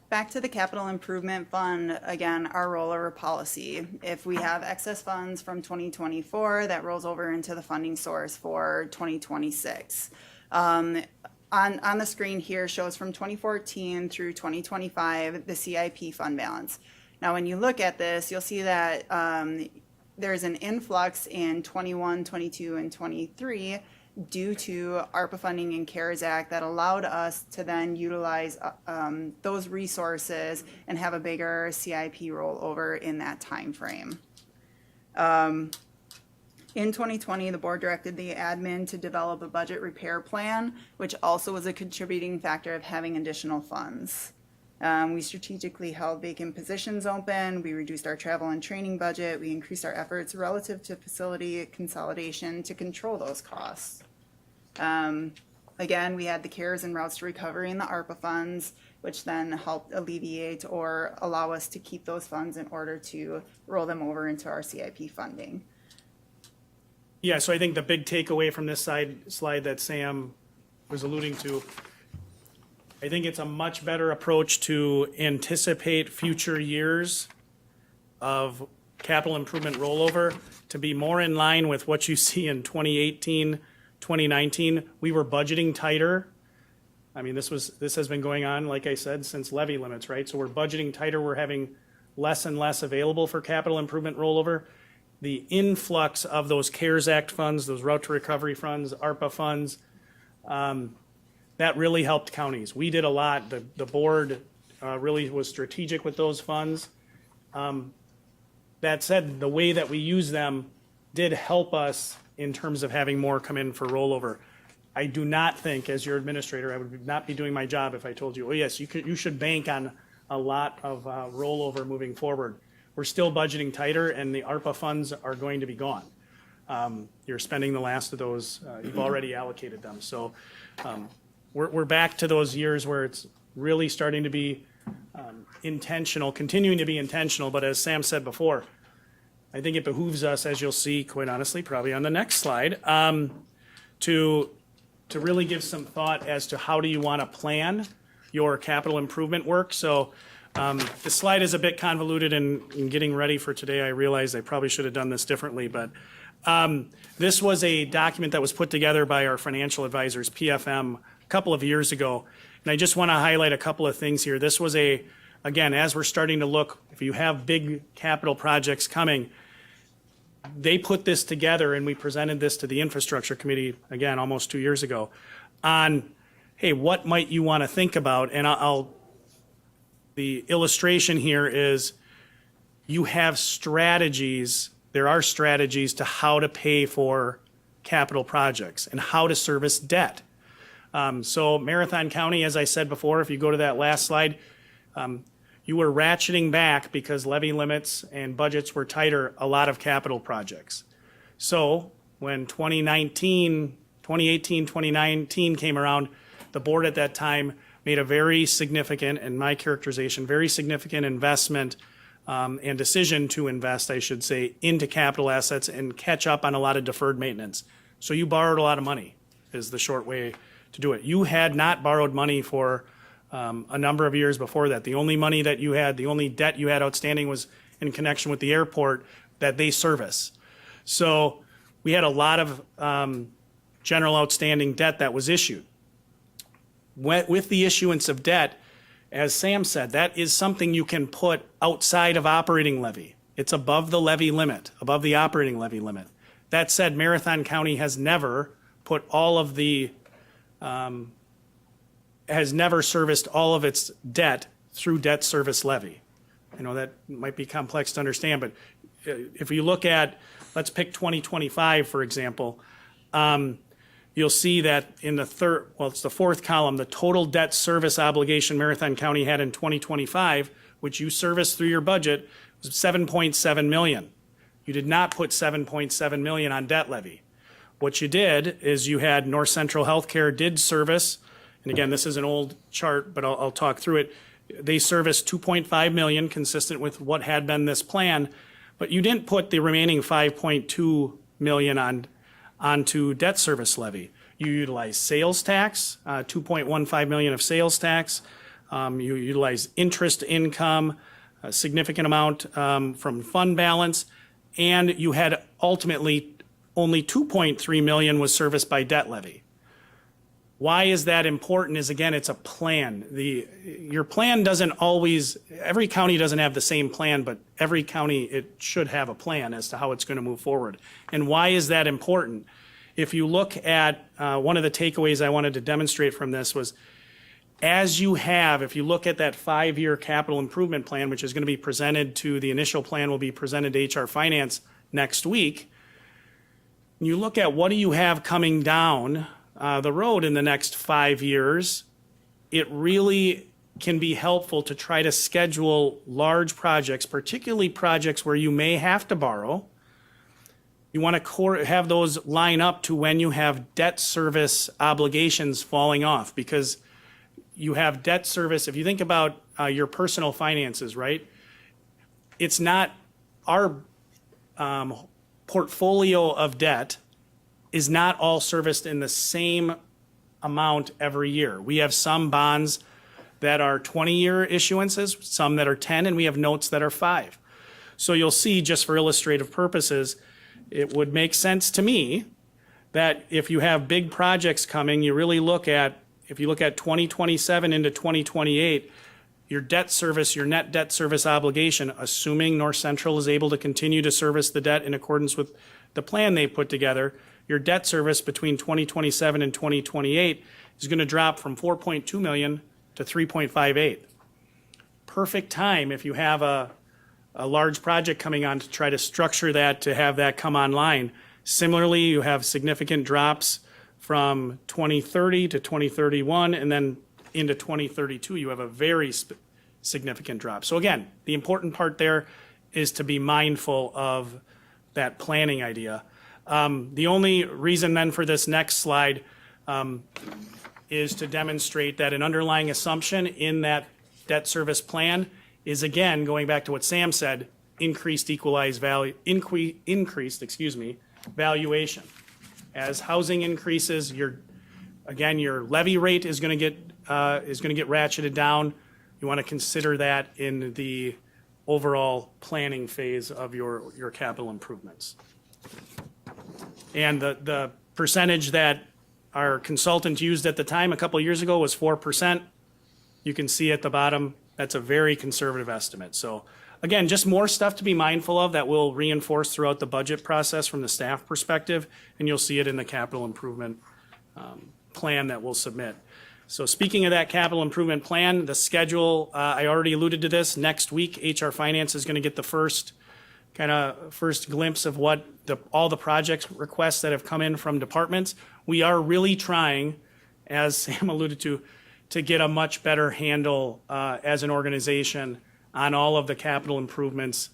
Speaker 7: Back to the capital improvement fund, again, our rollover policy. If we have excess funds from 2024, that rolls over into the funding source for 2026. On the screen here shows from 2014 through 2025, the CIP fund balance. Now, when you look at this, you'll see that there's an influx in 21, 22, and 23 due to ARPA funding and CARES Act that allowed us to then utilize those resources and have a bigger CIP rollover in that time frame. In 2020, the board directed the admin to develop a budget repair plan, which also was a contributing factor of having additional funds. We strategically held vacant positions open, we reduced our travel and training budget, we increased our efforts relative to facility consolidation to control those costs. Again, we had the CARES and routes to recovery and the ARPA funds, which then helped alleviate or allow us to keep those funds in order to roll them over into our CIP funding.
Speaker 6: Yeah, so I think the big takeaway from this slide that Sam was alluding to, I think it's a much better approach to anticipate future years of capital improvement rollover to be more in line with what you see in 2018, 2019. We were budgeting tighter. I mean, this has been going on, like I said, since levy limits, right? So we're budgeting tighter. We're having less and less available for capital improvement rollover. The influx of those CARES Act funds, those route to recovery funds, ARPA funds, that really helped counties. We did a lot. The board really was strategic with those funds. That said, the way that we use them did help us in terms of having more come in for rollover. I do not think, as your administrator, I would not be doing my job if I told you, oh yes, you should bank on a lot of rollover moving forward. We're still budgeting tighter, and the ARPA funds are going to be gone. You're spending the last of those. You've already allocated them. So we're back to those years where it's really starting to be intentional, continuing to be intentional. But as Sam said before, I think it behooves us, as you'll see, quite honestly, probably on the next slide, to really give some thought as to how do you want to plan your capital improvement work. So the slide is a bit convoluted in getting ready for today. I realize I probably should have done this differently, but this was a document that was put together by our financial advisors, PFM, a couple of years ago. And I just want to highlight a couple of things here. This was again, as we're starting to look, if you have big capital projects coming, they put this together, and we presented this to the infrastructure committee, again, almost 2 years ago, on, hey, what might you want to think about? And the illustration here is you have strategies, there are strategies to how to pay for capital projects and how to service debt. So Marathon County, as I said before, if you go to that last slide, you were ratcheting back because levy limits and budgets were tighter, a lot of capital projects. So when 2018, 2019 came around, the board at that time made a very significant, in my characterization, very significant investment and decision to invest, I should say, into capital assets and catch up on a lot of deferred maintenance. So you borrowed a lot of money, is the short way to do it. You had not borrowed money for a number of years before that. The only money that you had, the only debt you had outstanding was in connection with the airport that they service. So we had a lot of general outstanding debt that was issued. With the issuance of debt, as Sam said, that is something you can put outside of operating levy. It's above the levy limit, above the operating levy limit. That said, Marathon County has never put all of the has never serviced all of its debt through debt service levy. I know that might be complex to understand, but if you look at, let's pick 2025, for example, you'll see that in the it's the fourth column, the total debt service obligation Marathon County had in 2025, which you serviced through your budget, was $7.7 million. You did not put $7.7 million on debt levy. What you did is you had North Central Healthcare did service, and again, this is an old chart, but I'll talk through it. They serviced $2.5 million, consistent with what had been this plan, but you didn't put the remaining $5.2 million onto debt service levy. You utilized sales tax, $2.15 million of sales tax. You utilized interest income, a significant amount from fund balance, and you had ultimately only $2.3 million was serviced by debt levy. Why is that important is, again, it's a plan. Your plan doesn't always, every county doesn't have the same plan, but every county, it should have a plan as to how it's going to move forward. And why is that important? If you look at, one of the takeaways I wanted to demonstrate from this was, if you look at that 5-year capital improvement plan, which is going to be presented to, the initial plan will be presented to HR Finance next week, you look at what do you have coming down the road in the next 5 years, it really can be helpful to try to schedule large projects, particularly projects where you may have to borrow. You want to have those line up to when you have debt service obligations falling off, because you have debt service. If you think about your personal finances, right? It's not our portfolio of debt is not all serviced in the same amount every year. We have some bonds that are 20-year issuances, some that are 10, and we have notes that are 5. So you'll see, just for illustrative purposes, it would make sense to me that if you have big projects coming, you really look at, if you look at 2027 into 2028, your debt service, your net debt service obligation, assuming North Central is able to continue to service the debt in accordance with the plan they put together, your debt service between 2027 and 2028 is going to drop from 4.2 million to 3.58. Perfect time if you have a large project coming on to try to structure that to have that come online. Similarly, you have significant drops from 2030 to 2031, and then into 2032, you have a very significant drop. So again, the important part there is to be mindful of that planning idea. The only reason then for this next slide is to demonstrate that an underlying assumption in that debt service plan is, again, going back to what Sam said, increased valuation. As housing increases, your levy rate is going to get ratcheted down. You want to consider that in the overall planning phase of your capital improvements. And the percentage that our consultant used at the time a couple of years ago was 4%. You can see at the bottom, that's a very conservative estimate. So again, just more stuff to be mindful of that we'll reinforce throughout the budget process from the staff perspective, and you'll see it in the capital improvement plan that we'll submit. So speaking of that capital improvement plan, the schedule, I already alluded to this. Next week, HR Finance is going to get the first glimpse of what all the project requests that have come in from departments. We are really trying, as Sam alluded to get a much better handle as an organization on all of the capital improvements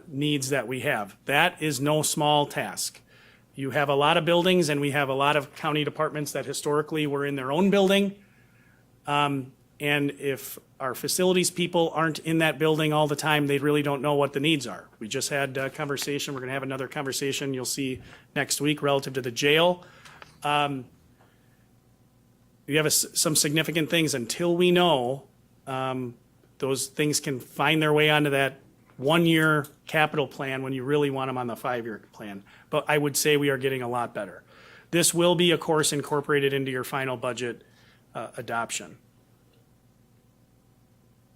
Speaker 6: needs that we have. That is no small task. You have a lot of buildings, and we have a lot of county departments that historically were in their own building. And if our facilities people aren't in that building all the time, they really don't know what the needs are. We just had a conversation. We're going to have another conversation you'll see next week relative to the jail. You have some significant things until we know those things can find their way onto that 1-year capital plan when you really want them on the 5-year plan. But I would say we are getting a lot better. This will be, of course, incorporated into your final budget adoption.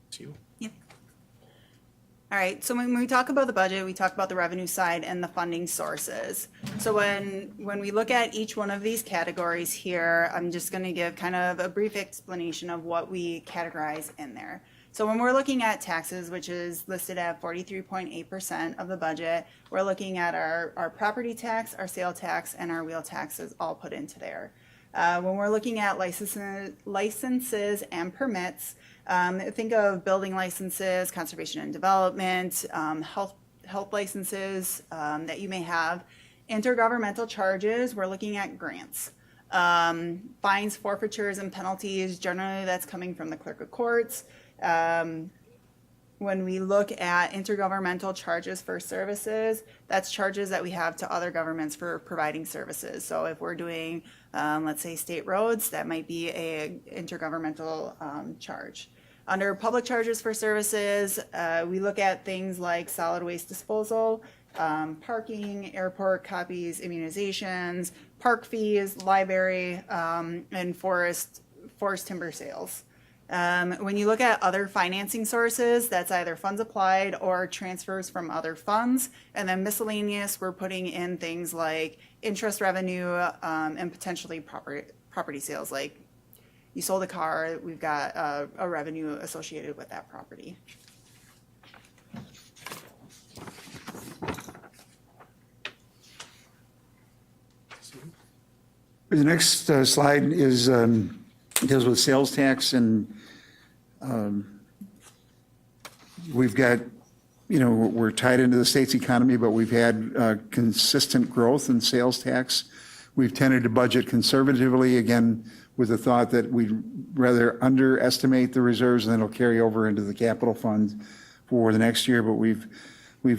Speaker 6: It's you.
Speaker 7: Yep. All right, so when we talk about the budget, we talk about the revenue side and the funding sources. So when we look at each one of these categories here, I'm just going to give kind of a brief explanation of what we categorize in there. So when we're looking at taxes, which is listed at 43.8% of the budget, we're looking at our property tax, our sale tax, and our wheel taxes all put into there. When we're looking at licenses and permits, think of building licenses, conservation and development, health licenses that you may have. Intergovernmental charges, we're looking at grants. Fines, forfeitures, and penalties, generally that's coming from the clerk of courts. When we look at intergovernmental charges for services, that's charges that we have to other governments for providing services. So if we're doing, let's say, state roads, that might be a intergovernmental charge. Under public charges for services, we look at things like solid waste disposal, parking, airport copies, immunizations, park fees, library, and forest timber sales. When you look at other financing sources, that's either funds applied or transfers from other funds. And then miscellaneous, we're putting in things like interest revenue and potentially property sales. Like you sold a car, we've got a revenue associated with that property.
Speaker 5: The next slide is deals with sales tax, and we've got, we're tied into the state's economy, but we've had consistent growth in sales tax. We've tended to budget conservatively, again, with the thought that we'd rather underestimate the reserves and then it'll carry over into the capital fund for the next year. But we've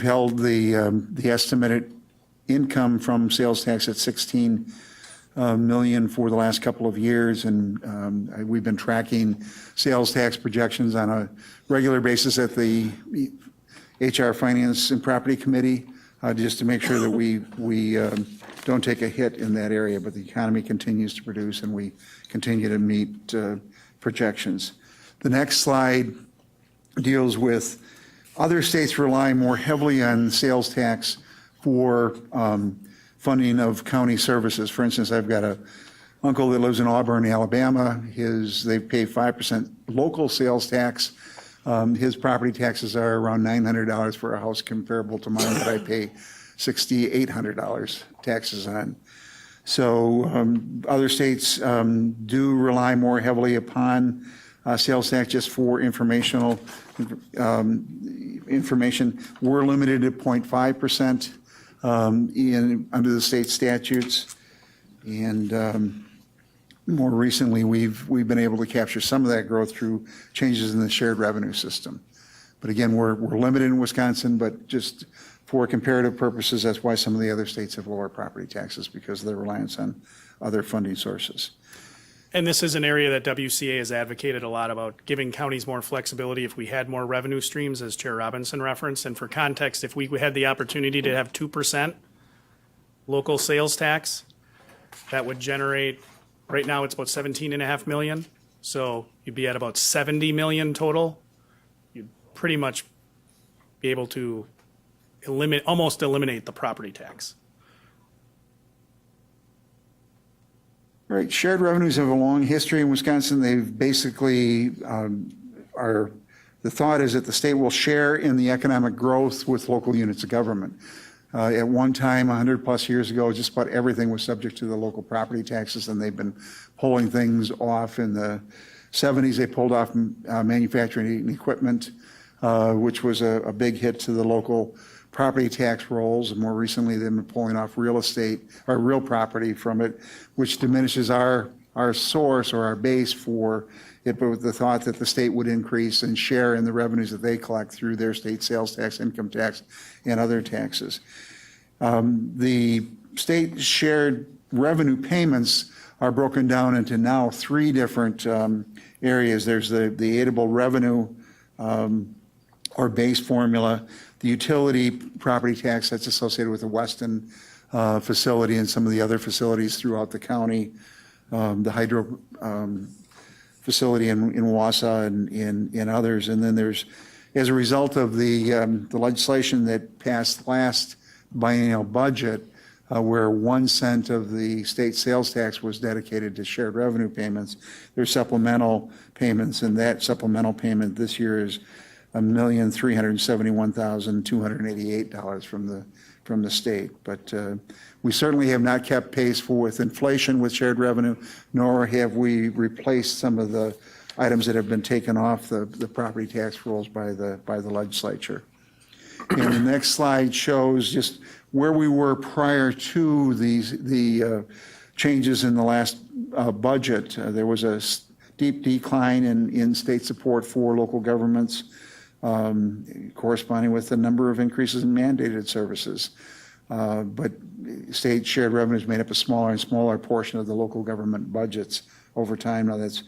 Speaker 5: held the estimated income from sales tax at 16 million for the last couple of years, and we've been tracking sales tax projections on a regular basis at the HR Finance and Property Committee, just to make sure that we don't take a hit in that area, but the economy continues to produce and we continue to meet projections. The next slide deals with other states relying more heavily on sales tax for funding of county services. For instance, I've got an uncle that lives in Auburn, Alabama. They pay 5% local sales tax. His property taxes are around $900 for a house, comparable to mine that I pay $6,800 taxes on. So other states do rely more heavily upon sales tax just for information. We're limited at 0.5% under the state statutes, and more recently we've been able to capture some of that growth through changes in the shared revenue system. But again, we're limited in Wisconsin, but just for comparative purposes, that's why some of the other states have lower property taxes, because of their reliance on other funding sources.
Speaker 6: And this is an area that WCA has advocated a lot about, giving counties more flexibility if we had more revenue streams, as Chair Robinson referenced. And for context, if we had the opportunity to have 2% local sales tax, that would generate, right now it's about 17.5 million. So you'd be at about 70 million total. You'd pretty much be able to almost eliminate the property tax.
Speaker 5: Right, shared revenues have a long history in Wisconsin. They've basically the thought is that the state will share in the economic growth with local units of government. At one time, 100 plus years ago, just about everything was subject to the local property taxes, and they've been pulling things off. In the 70s, they pulled off manufacturing and equipment, which was a big hit to the local property tax rolls, and more recently they've been pulling off real estate or real property from it, which diminishes our source or our base for it, but with the thought that the state would increase and share in the revenues that they collect through their state sales tax, income tax, and other taxes. The state shared revenue payments are broken down into now 3 different areas. There's the aidable revenue or base formula, the utility property tax that's associated with the Weston facility and some of the other facilities throughout the county, the hydro facility in Wausau and others. And then there's, as a result of the legislation that passed last biennial budget, where 1 cent of the state sales tax was dedicated to shared revenue payments, there's supplemental payments, and that supplemental payment this year is $1,371,288 from the state. But we certainly have not kept pace with inflation with shared revenue, nor have we replaced some of the items that have been taken off the property tax rolls by the legislature. And the next slide shows just where we were prior to the changes in the last budget. There was a steep decline in state support for local governments, corresponding with the number of increases in mandated services. But state shared revenues made up a smaller and smaller portion of the local government budgets over time. Now that's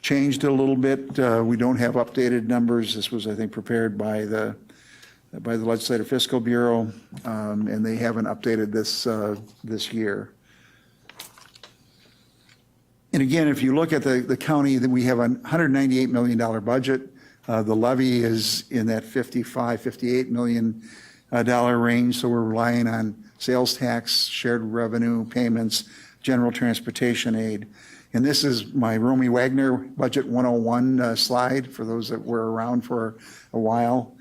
Speaker 5: changed a little bit. We don't have updated numbers. This was, I think, prepared by the Legislative Fiscal Bureau, and they haven't updated this year. And again, if you look at the county, that we have a $198 million budget. The levy is in that $58 million range, so we're relying on sales tax, shared revenue payments, general transportation aid. And this is my Romy Wagner Budget 101 slide for those that were around for a while.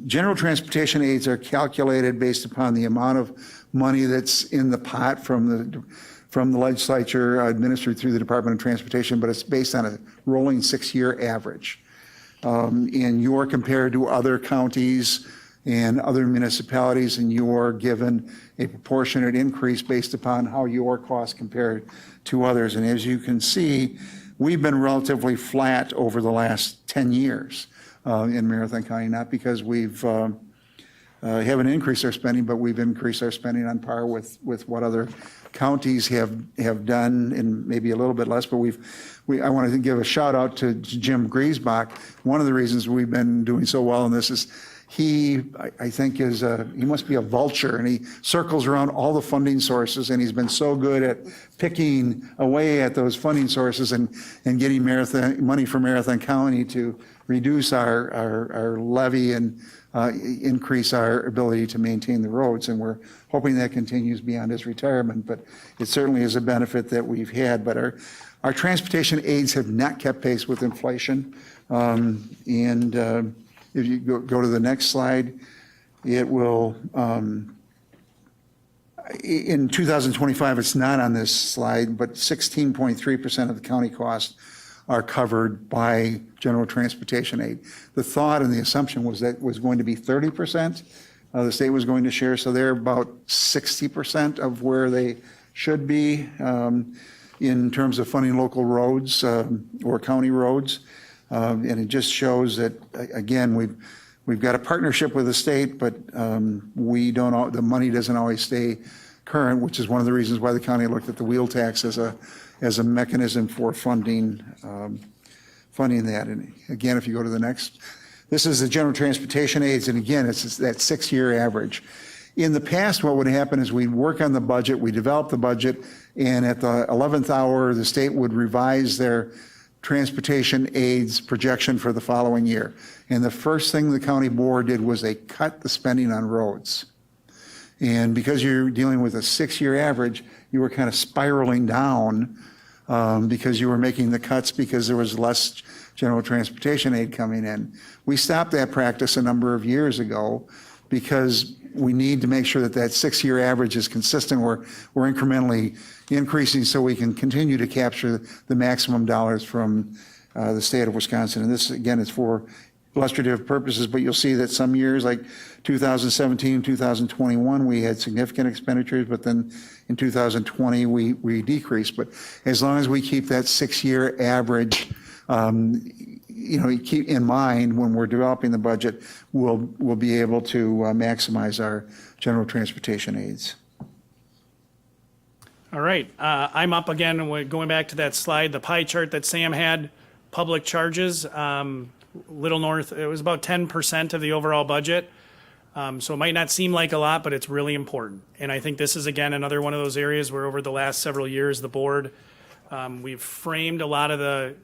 Speaker 5: General transportation aids are calculated based upon the amount of money that's in the pot from from the legislature administered through the Department of Transportation, but it's based on a rolling 6-year average. And you're compared to other counties and other municipalities, and you're given a proportionate increase based upon how your costs compare to others. And as you can see, we've been relatively flat over the last 10 years in Marathon County, not because we've haven't increased our spending, but we've increased our spending on par with what other counties have done, and maybe a little bit less. But I want to give a shout out to Jim Griesbach. One of the reasons we've been doing so well in this is I think he must be a vulture, and he circles around all the funding sources, and he's been so good at picking away at those funding sources and getting money from Marathon County to reduce our levy and increase our ability to maintain the roads. And we're hoping that continues beyond his retirement, but it certainly is a benefit that we've had. But our transportation aids have not kept pace with inflation. If you go to the next slide, it will, in 2025, it's not on this slide, but 16.3% of the county costs are covered by general transportation aid. The thought and the assumption was that was going to be 30%. The state was going to share, so they're about 60% of where they should be in terms of funding local roads or county roads. And it just shows that, again, we've got a partnership with the state, but the money doesn't always stay current, which is one of the reasons why the county looked at the wheel tax as a mechanism for funding that. And again, if you go to the next, this is the general transportation aids, and again, it's that 6-year average. In the past, what would happen is we'd work on the budget, we develop the budget, and at the 11th hour, the state would revise their transportation aids projection for the following year. And the first thing the county board did was they cut the spending on roads. And because you're dealing with a 6-year average, you were kind of spiraling down because you were making the cuts because there was less general transportation aid coming in. We stopped that practice a number of years ago because we need to make sure that 6-year average is consistent. We're incrementally increasing so we can continue to capture the maximum dollars from the state of Wisconsin. And this, again, is for illustrative purposes, but you'll see that some years like 2017, 2021, we had significant expenditures, but then in 2020, we decreased. But as long as we keep that 6-year average, you keep in mind when we're developing the budget, we'll be able to maximize our general transportation aids.
Speaker 6: All right, I'm up again, and we're going back to that slide, the pie chart that Sam had, public charges, Little North, it was about 10% of the overall budget. So it might not seem like a lot, but it's really important. And I think this is, again, another one of those areas where over the last several years, the board, we've framed a lot of the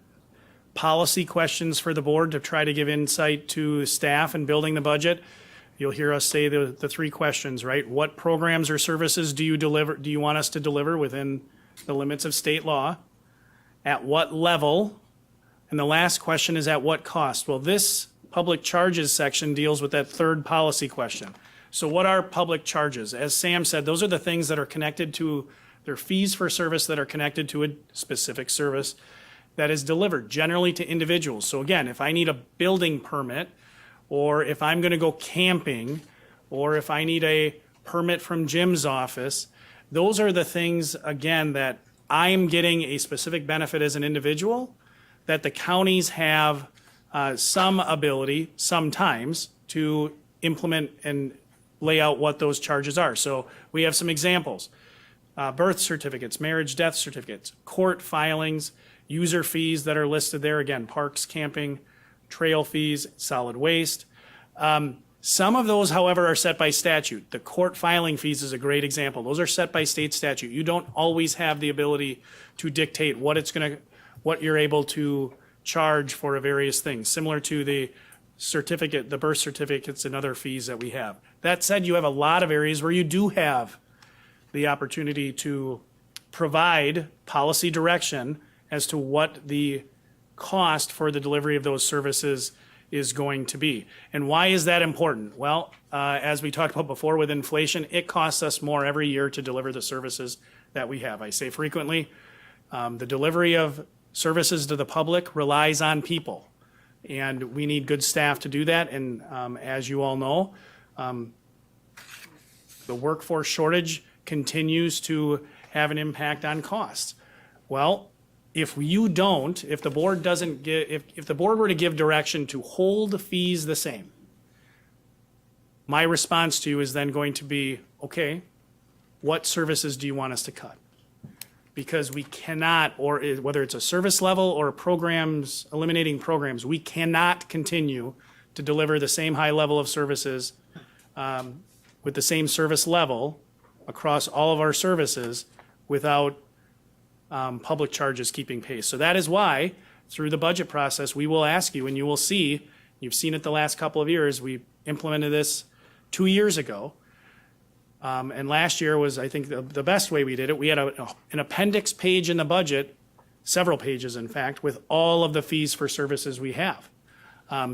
Speaker 6: policy questions for the board to try to give insight to staff in building the budget. You'll hear us say the 3 questions, right? What programs or services do you want us to deliver within the limits of state law? At what level? And the last question is at what cost? Well, this public charges section deals with that third policy question. So what are public charges? As Sam said, those are the things that are connected to, they're fees for service that are connected to a specific service that is delivered, generally to individuals. So again, if I need a building permit, or if I'm going to go camping, or if I need a permit from Jim's office, those are the things, again, that I'm getting a specific benefit as an individual, that the counties have some ability sometimes to implement and lay out what those charges are. So we have some examples. Birth certificates, marriage, death certificates, court filings, user fees that are listed there, again, parks, camping, trail fees, solid waste. Some of those, however, are set by statute. The court filing fees is a great example. Those are set by state statute. You don't always have the ability to dictate what you're able to charge for various things, similar to the certificate, the birth certificates and other fees that we have. That said, you have a lot of areas where you do have the opportunity to provide policy direction as to what the cost for the delivery of those services is going to be. And why is that important? Well, as we talked about before with inflation, it costs us more every year to deliver the services that we have. I say frequently, the delivery of services to the public relies on people. And we need good staff to do that. And as you all know, the workforce shortage continues to have an impact on costs. Well, if the board doesn't give, if the board were to give direction to hold fees the same, my response to you is then going to be, okay, what services do you want us to cut? Because we cannot, or whether it's a service level or programs, eliminating programs, we cannot continue to deliver the same high level of services with the same service level across all of our services without public charges keeping pace. So that is why, through the budget process, we will ask you, and you will see, you've seen it the last couple of years, we implemented this 2 years ago. And last year was, I think, the best way we did it. We had an appendix page in the budget, several pages, in fact, with all of the fees for services we have.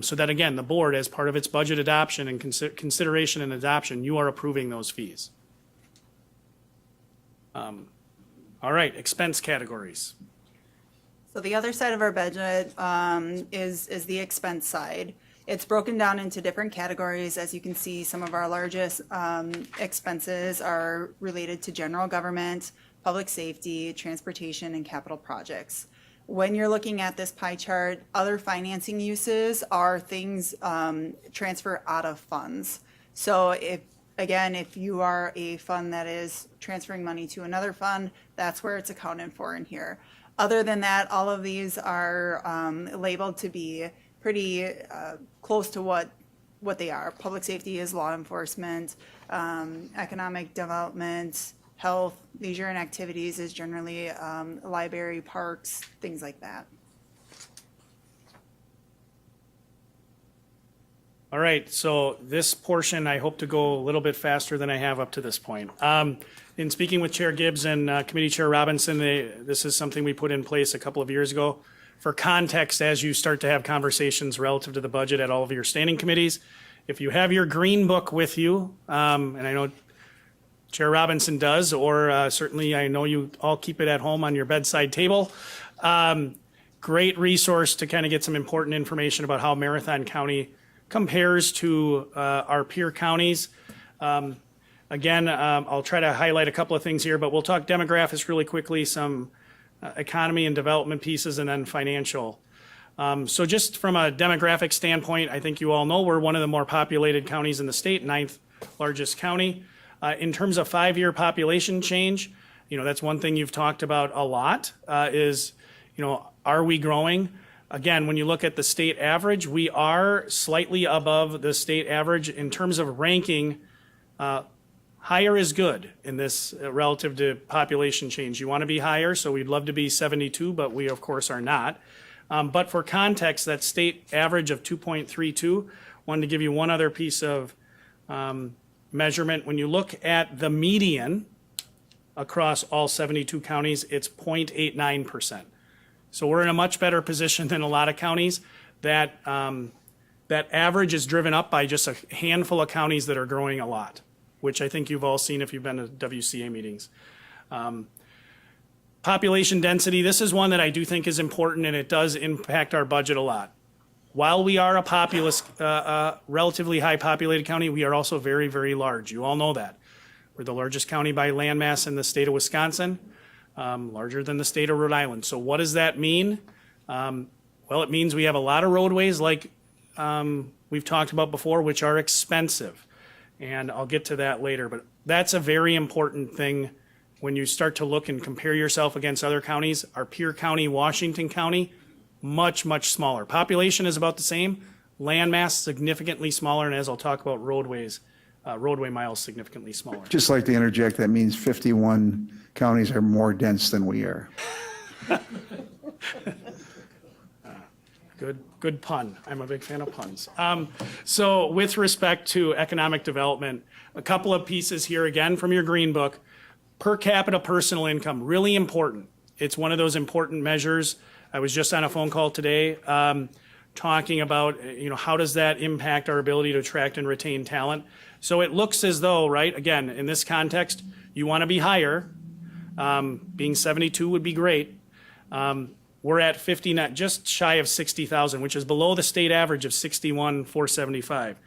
Speaker 6: So that, again, the board, as part of its budget adoption and consideration and adoption, you are approving those fees. All right, expense categories.
Speaker 7: So the other side of our budget is the expense side. It's broken down into different categories. As you can see, some of our largest expenses are related to general government, public safety, transportation, and capital projects. When you're looking at this pie chart, other financing uses are things transfer out of funds. So if you are a fund that is transferring money to another fund, that's where it's accounted for in here. Other than that, all of these are labeled to be pretty close to what they are. Public safety is law enforcement, economic development, health, leisure and activities is generally library, parks, things like that.
Speaker 6: All right, so this portion, I hope to go a little bit faster than I have up to this point. In speaking with Chair Gibbs and Committee Chair Robinson, this is something we put in place a couple of years ago. For context, as you start to have conversations relative to the budget at all of your standing committees, if you have your green book with you, and I know Chair Robinson does, or certainly I know you all keep it at home on your bedside table, great resource to kind of get some important information about how Marathon County compares to our peer counties. Again, I'll try to highlight a couple of things here, but we'll talk demographics really quickly, some economy and development pieces, and then financial. So just from a demographic standpoint, I think you all know we're one of the more populated counties in the state, 9th largest county. In terms of 5-year population change, that's one thing you've talked about a lot, is, are we growing? Again, when you look at the state average, we are slightly above the state average in terms of ranking. Higher is good in this relative to population change. You want to be higher, so we'd love to be 72, but we, of course, are not. But for context, that state average of 2.32, wanted to give you one other piece of measurement. When you look at the median across all 72 counties, it's 0.89%. So we're in a much better position than a lot of counties. That average is driven up by just a handful of counties that are growing a lot, which I think you've all seen if you've been to WCA meetings. Population density, this is one that I do think is important, and it does impact our budget a lot. While we are a populous, relatively high populated county, we are also very, very large. You all know that. We're the largest county by landmass in the state of Wisconsin, larger than the state of Rhode Island. So what does that mean? Well, it means we have a lot of roadways like we've talked about before, which are expensive. And I'll get to that later, but that's a very important thing when you start to look and compare yourself against other counties. Our peer county, Washington County, much, much smaller. Population is about the same, landmass significantly smaller, and as I'll talk about roadways, roadway miles significantly smaller.
Speaker 5: Just like to interject, that means 51 counties are more dense than we are.
Speaker 6: Good pun. I'm a big fan of puns. So with respect to economic development, a couple of pieces here again from your green book. Per capita personal income, really important. It's one of those important measures. I was just on a phone call today. talking about, how does that impact our ability to attract and retain talent? So it looks as though, right, again, in this context, you want to be higher. Being 72 would be great. We're at 59, just shy of 60,000, which is below the state average of 61,475.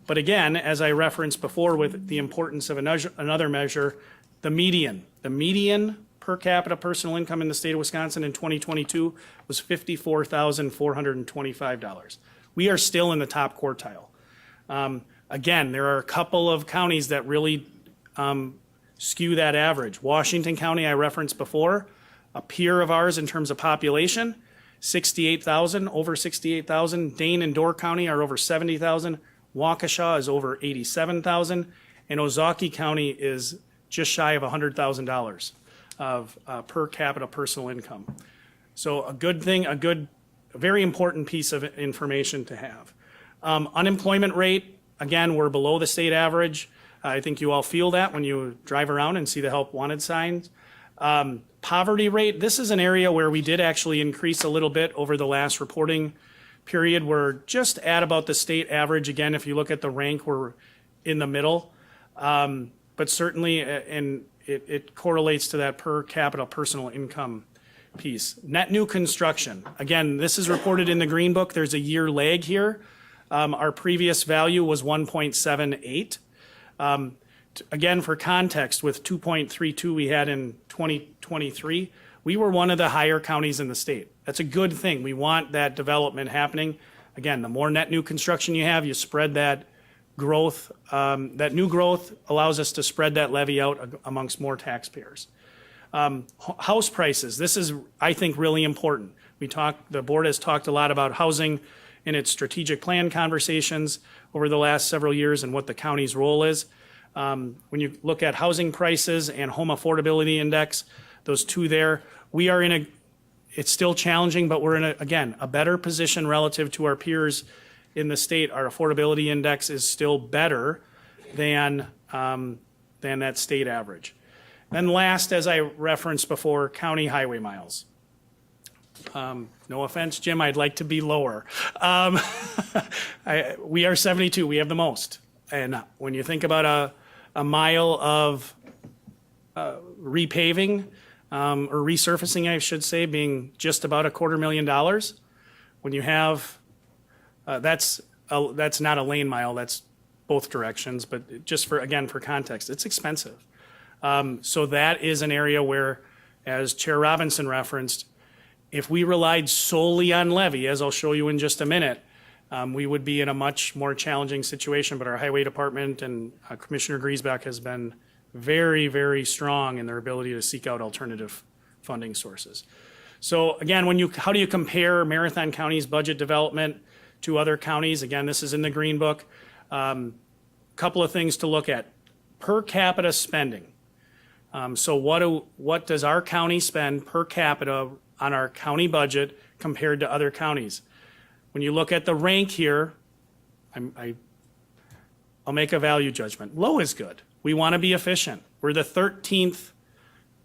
Speaker 6: But again, as I referenced before with the importance of another measure, the median. The median per capita personal income in the state of Wisconsin in 2022 was $54,425. We are still in the top quartile. Again, there are a couple of counties that really skew that average. Washington County, I referenced before, a peer of ours in terms of population, 68,000, over 68,000. Dane and Door County are over 70,000. Waukesha is over 87,000. And Ozaukee County is just shy of $100,000 of per capita personal income. So a good thing, a very important piece of information to have. Unemployment rate, again, we're below the state average. I think you all feel that when you drive around and see the help wanted signs. Poverty rate, this is an area where we did actually increase a little bit over the last reporting period. We're just at about the state average. Again, if you look at the rank, we're in the middle. But certainly, and it correlates to that per capita personal income piece. Net new construction. Again, this is reported in the Green Book. There's a year lag here. Our previous value was 1.78. Again, for context, with 2.32 we had in 2023, we were one of the higher counties in the state. That's a good thing. We want that development happening. Again, the more net new construction you have, you spread that growth. That new growth allows us to spread that levy out amongst more taxpayers. House prices. This is, I think, really important. The board has talked a lot about housing in its strategic plan conversations over the last several years and what the county's role is. When you look at housing prices and home affordability index, those two there, we are it's still challenging, but we're in a better position relative to our peers in the state. Our affordability index is still better than that state average. Then last, as I referenced before, county highway miles. No offense, Jim, I'd like to be lower. We are 72, we have the most. And when you think about a mile of repaving, or resurfacing, I should say, being just about $250,000, when you have, that's not a lane mile, that's both directions, but just for context, it's expensive. So that is an area where, as Chair Robinson referenced, if we relied solely on levy, as I'll show you in just a minute, we would be in a much more challenging situation. But our highway department and Commissioner Griesbach has been very, very strong in their ability to seek out alternative funding sources. So again, how do you compare Marathon County's budget development to other counties? Again, this is in the Green Book. Couple of things to look at. Per capita spending. So what does our county spend per capita on our county budget compared to other counties? When you look at the rank here, I'll make a value judgment. Low is good. We want to be efficient. We're the 13th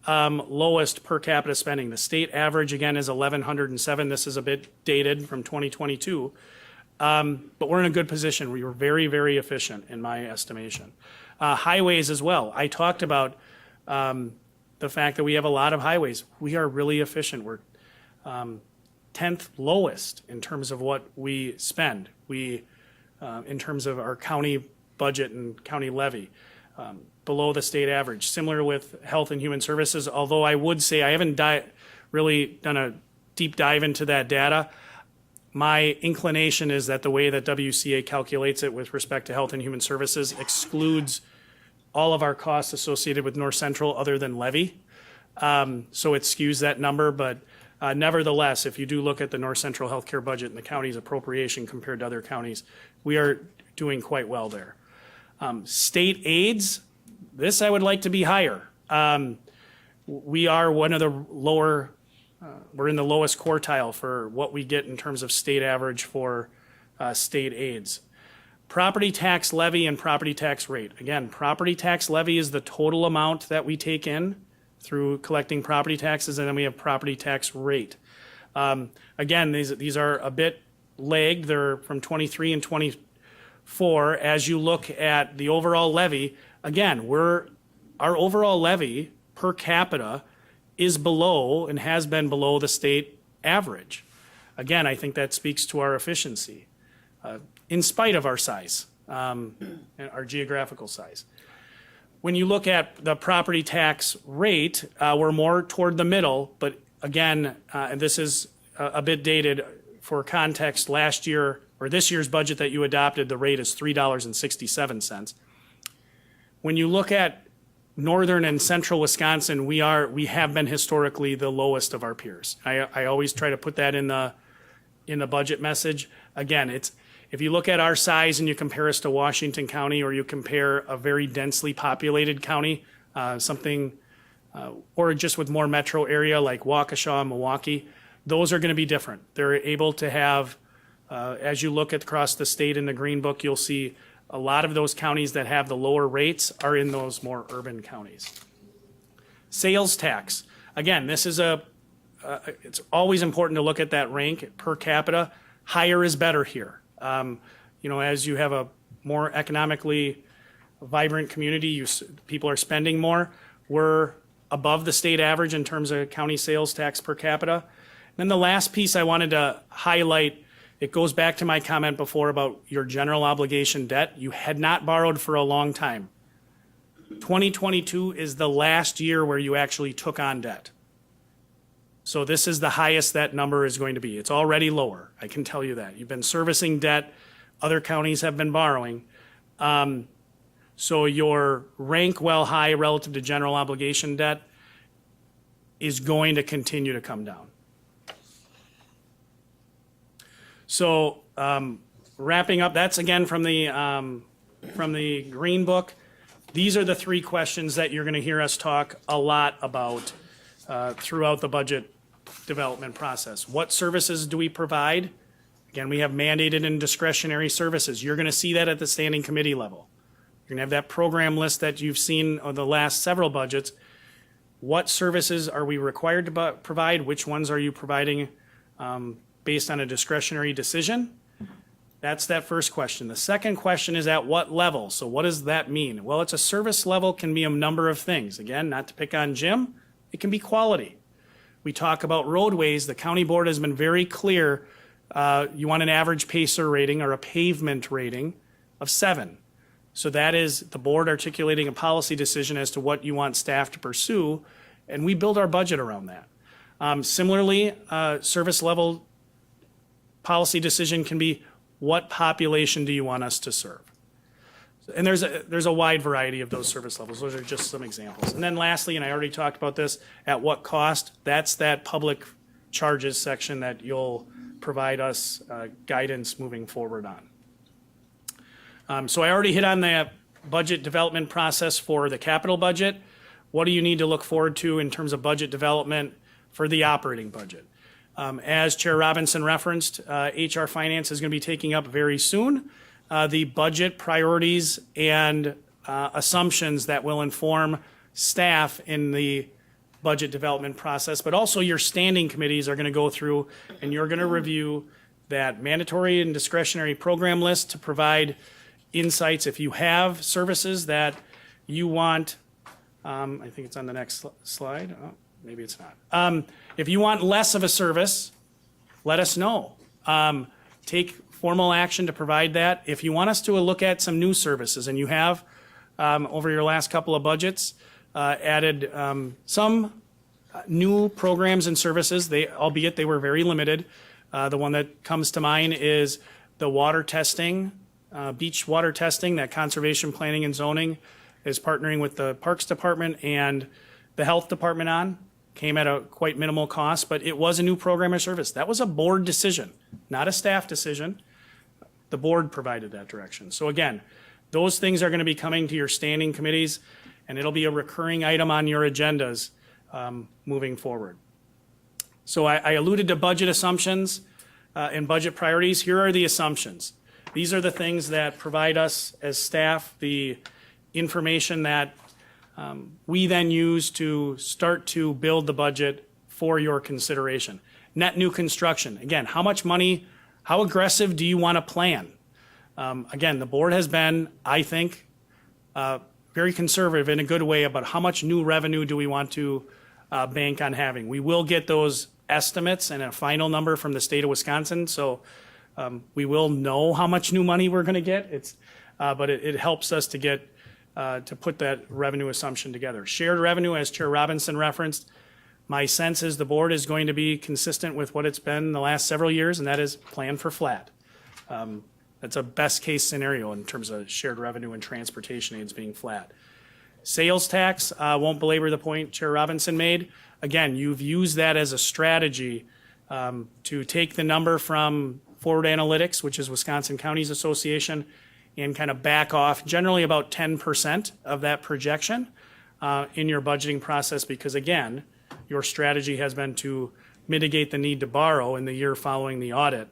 Speaker 6: lowest per capita spending. The state average, again, is 1,107. This is a bit dated from 2022. But we're in a good position. We were very, very efficient in my estimation. Highways as well. I talked about the fact that we have a lot of highways. We are really efficient. We're 10th lowest in terms of what we spend. In terms of our county budget and county levy, below the state average. Similar with health and human services, although I would say I haven't really done a deep dive into that data. My inclination is that the way that WCA calculates it with respect to health and human services excludes all of our costs associated with North Central other than levy. So it skews that number, but nevertheless, if you do look at the North Central healthcare budget and the county's appropriation compared to other counties, we are doing quite well there. State aids, this I would like to be higher. We are one of the lower, we're in the lowest quartile for what we get in terms of state average for state aids. Property tax levy and property tax rate. Again, property tax levy is the total amount that we take in through collecting property taxes, and then we have property tax rate. Again, these are a bit lagged. They're from 23 and 24. As you look at the overall levy, again, our overall levy per capita is below and has been below the state average. Again, I think that speaks to our efficiency, in spite of our size, and our geographical size. When you look at the property tax rate, we're more toward the middle, but again, and this is a bit dated for context, last year, or this year's budget that you adopted, the rate is $3.67. When you look at northern and central Wisconsin, we have been historically the lowest of our peers. I always try to put that in the budget message. Again, if you look at our size and you compare us to Washington County, or you compare a very densely populated county, or just with more metro area like Waukesha and Milwaukee, those are going to be different. They're able to have, as you look across the state in the Green Book, you'll see a lot of those counties that have the lower rates are in those more urban counties. Sales tax. Again, this is it's always important to look at that rank per capita. Higher is better here. As you have a more economically vibrant community, people are spending more. We're above the state average in terms of county sales tax per capita. Then the last piece I wanted to highlight, it goes back to my comment before about your general obligation debt. You had not borrowed for a long time. 2022 is the last year where you actually took on debt. So this is the highest that number is going to be. It's already lower, I can tell you that. You've been servicing debt, other counties have been borrowing. So your rank, while high relative to general obligation debt, is going to continue to come down. So wrapping up, that's again from the Green Book. These are the three questions that you're going to hear us talk a lot about throughout the budget development process. What services do we provide? Again, we have mandated and discretionary services. You're going to see that at the standing committee level. You're going to have that program list that you've seen on the last several budgets. What services are we required to provide? Which ones are you providing based on a discretionary decision? That's that first question. The second question is at what level? So what does that mean? Well, it's a service level, can be a number of things. Again, not to pick on Jim, it can be quality. We talk about roadways. The county board has been very clear. You want an average pacer rating or a pavement rating of 7. So that is the board articulating a policy decision as to what you want staff to pursue, and we build our budget around that. Similarly, service level policy decision can be, what population do you want us to serve? And there's a wide variety of those service levels. Those are just some examples. And then lastly, and I already talked about this, at what cost? That's that public charges section that you'll provide us guidance moving forward on. So I already hit on the budget development process for the capital budget. What do you need to look forward to in terms of budget development for the operating budget? As Chair Robinson referenced, HR Finance is going to be taking up very soon the budget priorities and assumptions that will inform staff in the budget development process, but also your standing committees are going to go through and you're going to review that mandatory and discretionary program list to provide insights. If you have services that you want, I think it's on the next slide. Oh, maybe it's not. If you want less of a service, let us know. Take formal action to provide that. If you want us to look at some new services, and you have, over your last couple of budgets, added some new programs and services, albeit they were very limited. The one that comes to mind is the water testing, beach water testing that Conservation Planning and Zoning is partnering with the Parks Department and the Health Department on. Came at a quite minimal cost, but it was a new program or service. That was a board decision, not a staff decision. The board provided that direction. So again, those things are going to be coming to your standing committees, and it'll be a recurring item on your agendas moving forward. So I alluded to budget assumptions and budget priorities. Here are the assumptions. These are the things that provide us as staff the information that we then use to start to build the budget for your consideration. Net new construction. Again, how much money, How aggressive do you want to plan? Again, the board has been, I think, very conservative in a good way about how much new revenue do we want to bank on having. We will get those estimates and a final number from the state of Wisconsin, so we will know how much new money we're going to get. But it helps us to get to put that revenue assumption together. Shared revenue, as Chair Robinson referenced, my sense is the board is going to be consistent with what it's been the last several years, and that is plan for flat. That's a best case scenario in terms of shared revenue and transportation aids being flat. Sales tax, won't belabor the point Chair Robinson made. Again, you've used that as a strategy to take the number from Forward Analytics, which is Wisconsin Counties Association, and kind of back off generally about 10% of that projection in your budgeting process, because again, your strategy has been to mitigate the need to borrow in the year following the audit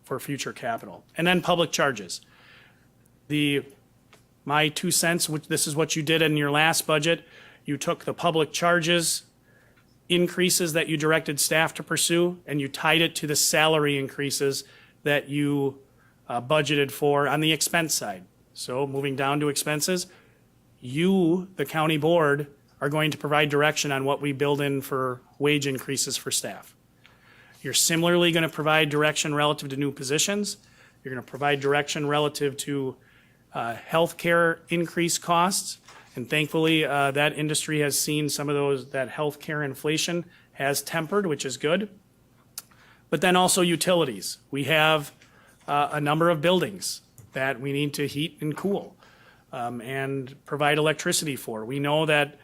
Speaker 6: for future capital. And then public charges. My 2 cents, which this is what you did in your last budget, you took the public charges increases that you directed staff to pursue, and you tied it to the salary increases that you budgeted for on the expense side. So moving down to expenses, you, the county board, are going to provide direction on what we build in for wage increases for staff. You're similarly going to provide direction relative to new positions. You're going to provide direction relative to healthcare increase costs. And thankfully, that industry has seen some of that healthcare inflation has tempered, which is good. But then also utilities. We have a number of buildings that we need to heat and cool and provide electricity for. We know that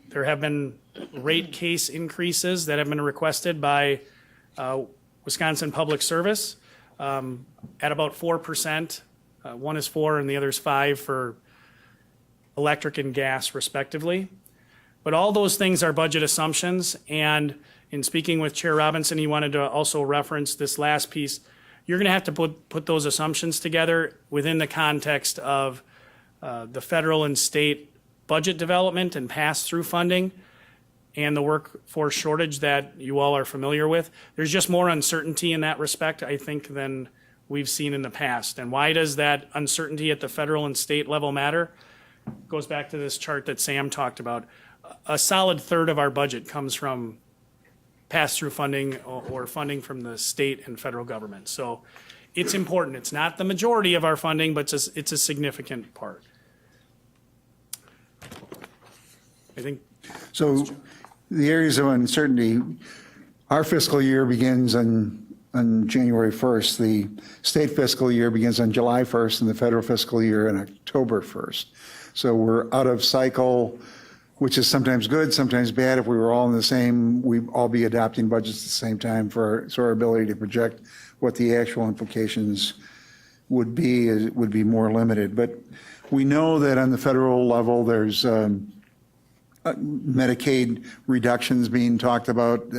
Speaker 6: there have been rate case increases that have been requested by Wisconsin Public Service at about 4%. One is 4 and the other is 5 for electric and gas respectively. But all those things are budget assumptions, and in speaking with Chair Robinson, he wanted to also reference this last piece. You're going to have to put those assumptions together within the context of the federal and state budget development and pass-through funding and the workforce shortage that you all are familiar with. There's just more uncertainty in that respect, I think, than we've seen in the past. And why does that uncertainty at the federal and state level matter? Goes back to this chart that Sam talked about. A solid third of our budget comes from pass-through funding or funding from the state and federal government. So it's important. It's not the majority of our funding, but it's a significant part. I think.
Speaker 5: So the areas of uncertainty, our fiscal year begins on January 1st. The state fiscal year begins on July 1st and the federal fiscal year on October 1st. So we're out of cycle, which is sometimes good, sometimes bad. If we were all in the same, we'd all be adopting budgets at the same time so our ability to project what the actual implications would be more limited. But we know that on the federal level, there's Medicaid reductions being talked about.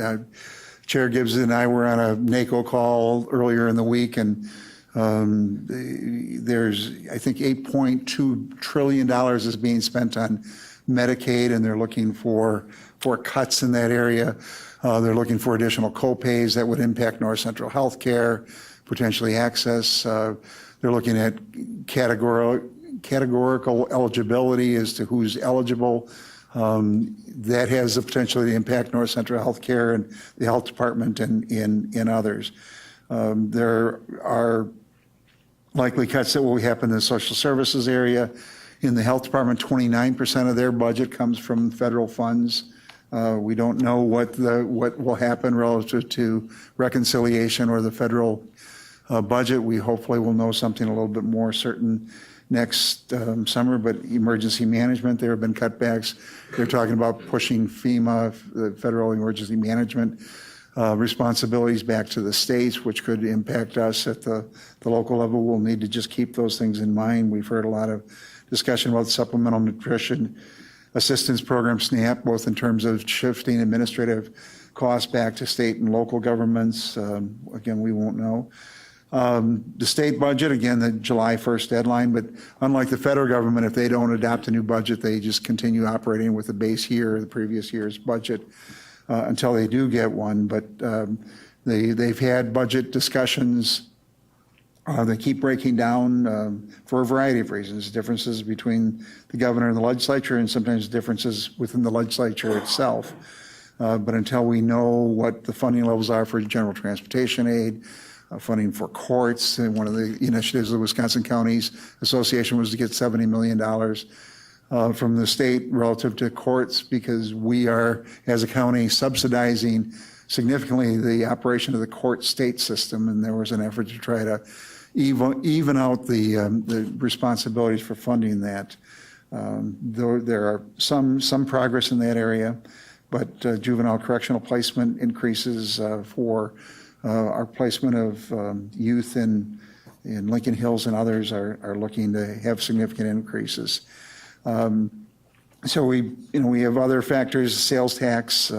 Speaker 5: Chair Gibbs and I were on a NACO call earlier in the week, and there's, I think, $8.2 trillion is being spent on Medicaid, and they're looking for cuts in that area. They're looking for additional co-pays that would impact North Central Health Care, potentially access. They're looking at categorical eligibility as to who's eligible. That has the potential to impact North Central Health Care and the health department and in others. There are likely cuts that will happen in the social services area. In the health department, 29% of their budget comes from federal funds. We don't know what will happen relative to reconciliation or the federal budget. We hopefully will know something a little bit more certain next summer, but emergency management, there have been cutbacks. They're talking about pushing FEMA, the Federal Emergency Management responsibilities, back to the states, which could impact us at the local level. We'll need to just keep those things in mind. We've heard a lot of discussion about supplemental nutrition assistance program, SNAP, both in terms of shifting administrative costs back to state and local governments. Again, we won't know. The state budget, again, the July 1st deadline, but unlike the federal government, if they don't adopt a new budget, they just continue operating with the base year, the previous year's budget, until they do get one. But They've had budget discussions. They keep breaking down for a variety of reasons, differences between the governor and the legislature, and sometimes differences within the legislature itself. But until we know what the funding levels are for general transportation aid, funding for courts, and one of the initiatives of the Wisconsin Counties Association was to get $70 million from the state relative to courts, because we are, as a county, subsidizing significantly the operation of the court state system, and there was an effort to try to even out the responsibilities for funding that. Though there are some progress in that area, but juvenile correctional placement increases for our placement of youth in Lincoln Hills and others are looking to have significant increases. So we have other factors, sales tax,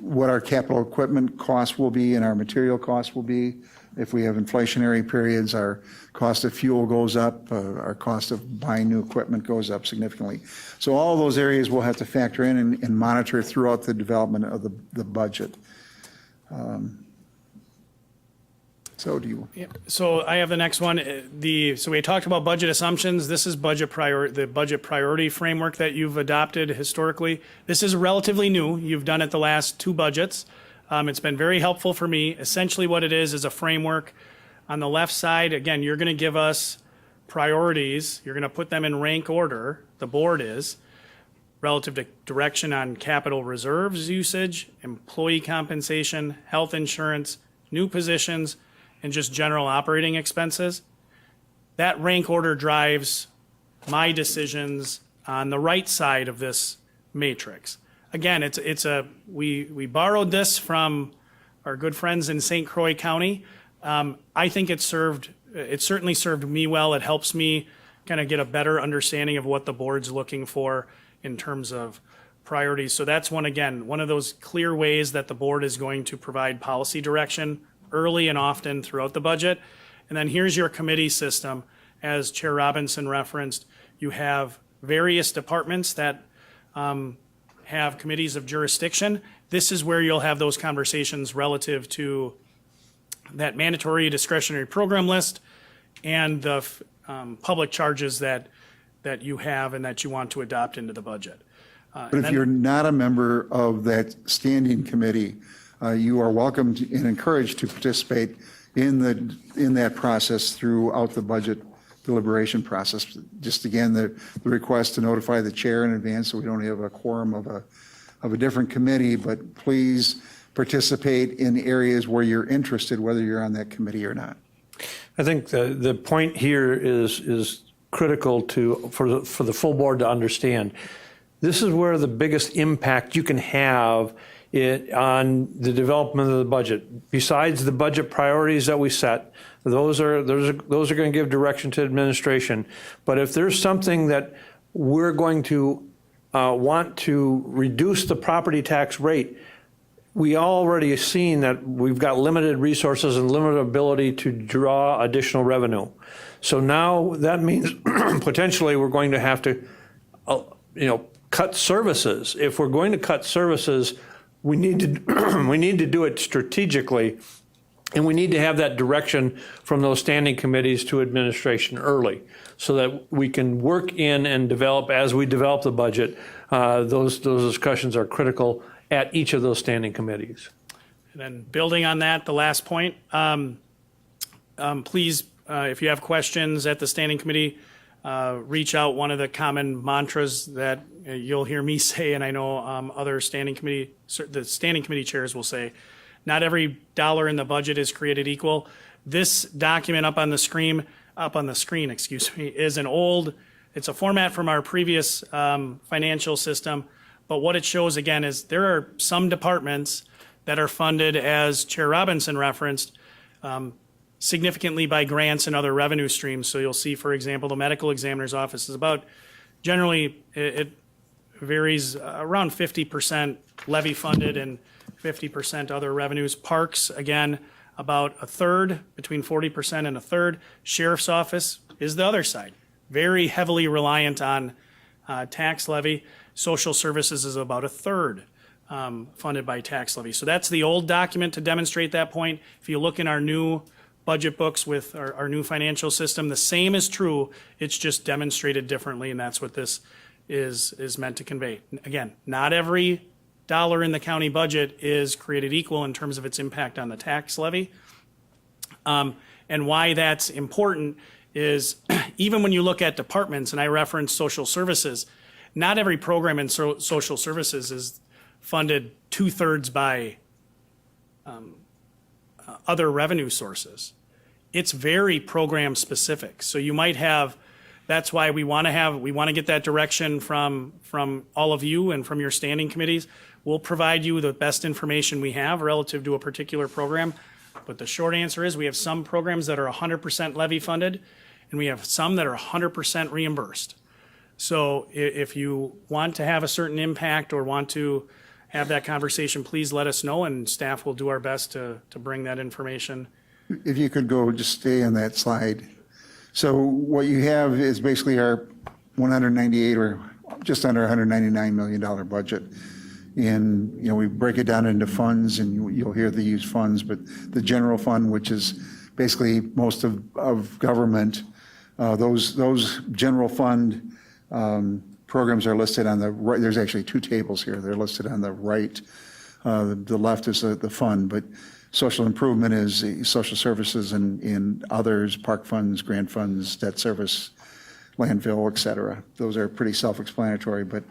Speaker 5: what our capital equipment costs will be and our material costs will be. If we have inflationary periods, our cost of fuel goes up, our cost of buying new equipment goes up significantly. So all those areas we'll have to factor in and monitor throughout the development of the budget. So do you?
Speaker 6: Yeah. So I have the next one. So we talked about budget assumptions. This is the budget priority framework that you've adopted historically. This is relatively new. You've done it the last 2 budgets. It's been very helpful for me. Essentially what it is a framework. On the left side, again, you're going to give us priorities. You're going to put them in rank order, the board is, relative to direction on capital reserves usage, employee compensation, health insurance, new positions, and just general operating expenses. That rank order drives my decisions on the right side of this matrix. Again, we borrowed this from our good friends in St. Croix County. I think it certainly served me well. It helps me kind of get a better understanding of what the board's looking for in terms of priorities. So that's one of those clear ways that the board is going to provide policy direction early and often throughout the budget. And then here's your committee system. As Chair Robinson referenced, you have various departments that have committees of jurisdiction. This is where you'll have those conversations relative to that mandatory discretionary program list and the public charges that you have and that you want to adopt into the budget.
Speaker 5: But if you're not a member of that standing committee, you are welcome and encouraged to participate in that process throughout the budget deliberation process. Just again, the request to notify the chair in advance so we don't have a quorum of a different committee, but please participate in areas where you're interested, whether you're on that committee or not.
Speaker 1: I think the point here is critical for the full board to understand. This is where the biggest impact you can have on the development of the budget. Besides the budget priorities that we set, those are going to give direction to administration. But if there's something that we're going to want to reduce the property tax rate, we already have seen that we've got limited resources and limited ability to draw additional revenue. So now that means potentially we're going to have to, cut services. If we're going to cut services, we need to do it strategically, and we need to have that direction from those standing committees to administration early, so that we can work in and develop as we develop the budget. Those discussions are critical at each of those standing committees.
Speaker 6: And then building on that, the last point, please, if you have questions at the standing committee, reach out. One of the common mantras that you'll hear me say, and I know other the standing committee chairs will say, not every dollar in the budget is created equal. This document up on the screen, is it's a format from our previous financial system. But what it shows, again, is there are some departments that are funded, as Chair Robinson referenced, significantly by grants and other revenue streams. So you'll see, for example, the medical examiner's office is generally it varies around 50% levy funded and 50% other revenues. Parks, again, about a third, between 40% and a third. Sheriff's office is the other side, very heavily reliant on tax levy. Social services is about a third. funded by tax levy. So that's the old document to demonstrate that point. If you look in our new budget books with our new financial system, the same is true. It's just demonstrated differently, and that's what this is meant to convey. Again, not every dollar in the county budget is created equal in terms of its impact on the tax levy. And why that's important is even when you look at departments, and I reference social services, not every program in social services is funded 2/3 by other revenue sources. It's very program specific. So you might have, that's why we want to get that direction from all of you and from your standing committees. We'll provide you the best information we have relative to a particular program. But the short answer is we have some programs that are 100% levy funded, and we have some that are 100% reimbursed. So if you want to have a certain impact or want to have that conversation, please let us know, and staff will do our best to bring that information.
Speaker 5: If you could go, just stay on that slide. So what you have is basically our 198 or just under $199 million budget. And, we break it down into funds, and you'll hear the use funds, but the general fund, which is basically most of government, those general fund programs are listed on the right. There's actually two tables here. They're listed on the right. The left is the fund, but social improvement is social services and others, park funds, grant funds, debt service, landfill, et cetera. Those are pretty self-explanatory, but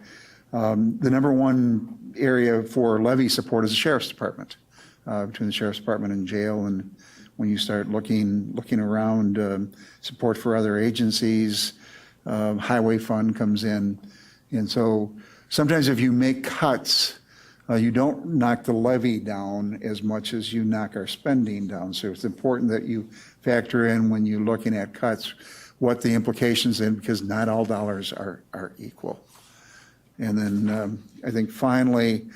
Speaker 5: the number one area for levy support is the sheriff's department, between the sheriff's department and jail. And when you start looking around, support for other agencies, highway fund comes in. And so sometimes if you make cuts, you don't knock the levy down as much as you knock our spending down. So it's important that you factor in when you're looking at cuts what the implications in, because not all dollars are equal. And then I think finally,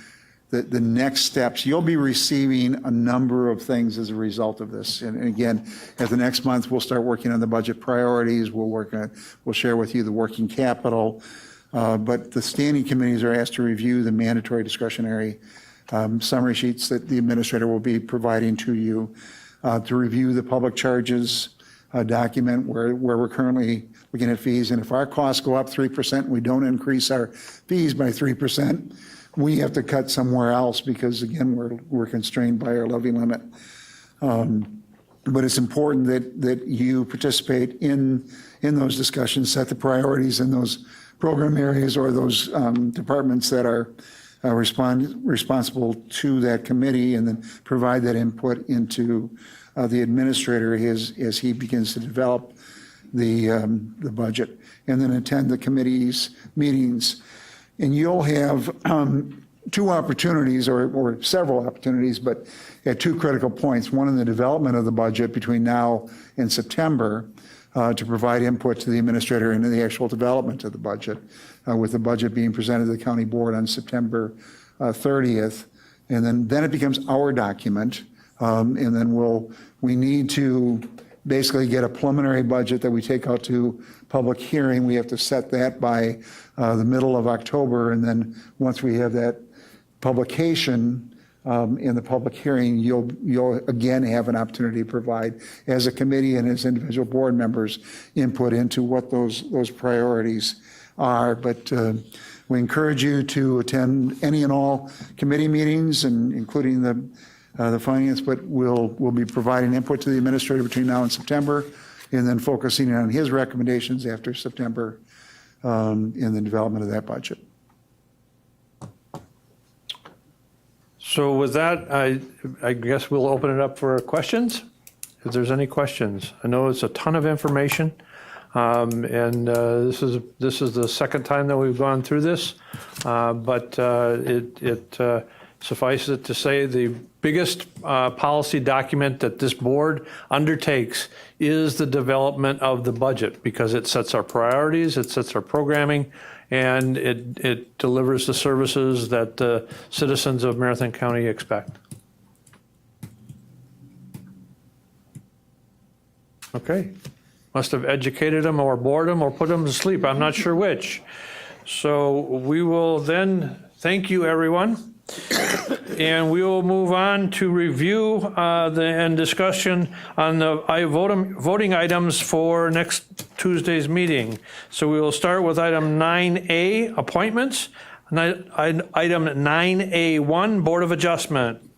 Speaker 5: the next steps, you'll be receiving a number of things as a result of this. And again, at the next month, we'll start working on the budget priorities. We'll share with you the working capital. But the standing committees are asked to review the mandatory discretionary summary sheets that the administrator will be providing to you, to review the public charges document where we're currently looking at fees. And if our costs go up 3% and we don't increase our fees by 3%, we have to cut somewhere else because, again, we're constrained by our levy limit. But it's important that you participate in those discussions, set the priorities in those program areas or those departments that are responsible to that committee, and then provide that input into the administrator as he begins to develop the budget, and then attend the committee's meetings. And you'll have two opportunities or several opportunities, but at two critical points. One in the development of the budget between now and September, to provide input to the administrator into the actual development of the budget, with the budget being presented to the county board on September 30th. And then it becomes our document. And then we need to basically get a preliminary budget that we take out to public hearing. We have to set that by the middle of October. And then once we have that publication, in the public hearing, you'll again have an opportunity to provide, as a committee and as individual board members, input into what those priorities are. But we encourage you to attend any and all committee meetings, and including the finance. But we'll be providing input to the administrator between now and September, and then focusing on his recommendations after September in the development of that budget.
Speaker 1: So with that, I guess we'll open it up for questions, if there's any questions. I know it's a ton of information, and this is the second time that we've gone through this, but it suffices it to say the biggest policy document that this board undertakes is the development of the budget, because it sets our priorities, it sets our programming, and it delivers the services that the citizens of Marathon County expect. Okay. Must have educated them or bored them or put them to sleep. I'm not sure which. So we will then thank you, everyone. And we will move on to review and discussion on the voting items for next Tuesday's meeting. So we will start with item 9A, appointments. Item 9A1, Board of Adjustment.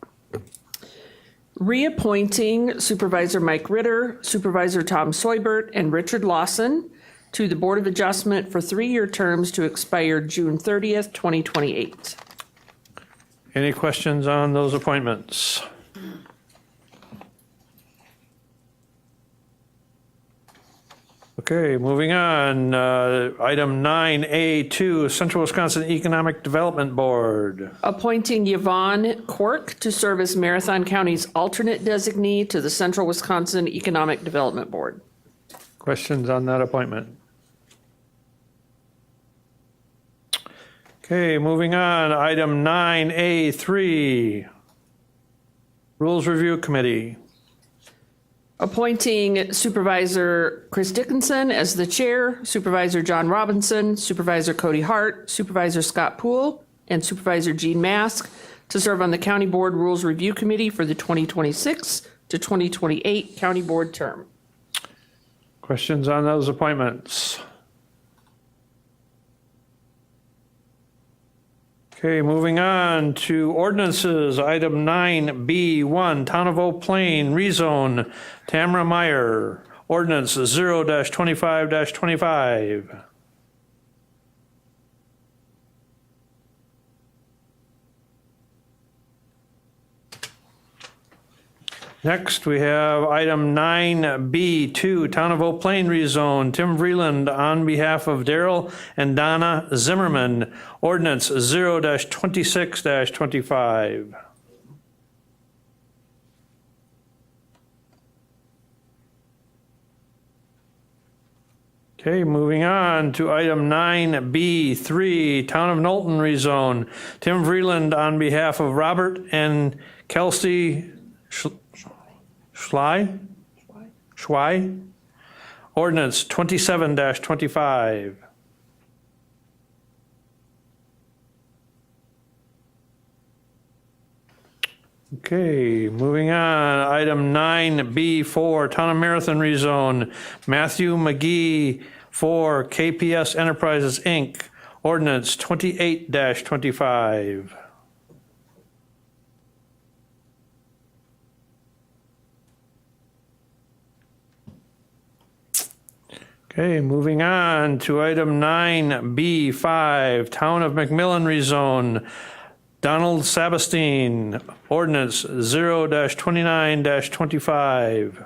Speaker 2: Reappointing Supervisor Mike Ritter, Supervisor Tom Soibert, and Richard Lawson to the Board of Adjustment for 3-year terms to expire June 30th, 2028.
Speaker 1: Any questions on those appointments? Okay, moving on. Item 9A2, Central Wisconsin Economic Development Board.
Speaker 2: Appointing Yvonne Cork to serve as Marathon County's alternate designee to the Central Wisconsin Economic Development Board.
Speaker 1: Questions on that appointment? Okay, moving on. Item 9A3, Rules Review Committee.
Speaker 2: Appointing Supervisor Chris Dickinson as the chair, Supervisor John Robinson, Supervisor Cody Hart, Supervisor Scott Poole, and Supervisor Gene Mask to serve on the County Board Rules Review Committee for the 2026 to 2028 County Board term.
Speaker 1: Questions on those appointments? Okay, moving on to ordinances. Item 9B1, Town of Oak Plain, rezone, Tamara Meyer. Ordinance 0-25-25. Next, we have item 9B2, Town of Oak Plain rezone, Tim Vreeland on behalf of Daryl and Donna Zimmerman. Ordinance 0-26-25. Okay, moving on to item 9B3, Town of Knowlton rezone, Tim Vreeland on behalf of Robert and Kelsey Schley? Ordinance 27-25. Okay, moving on. Item 9B4, Town of Marathon rezone, Matthew McGee for KPS Enterprises, Inc., Ordinance 28-25. Okay, moving on to item 9B5, Town of McMillan rezone, Donald Sabastine, Ordinance 0-29-25.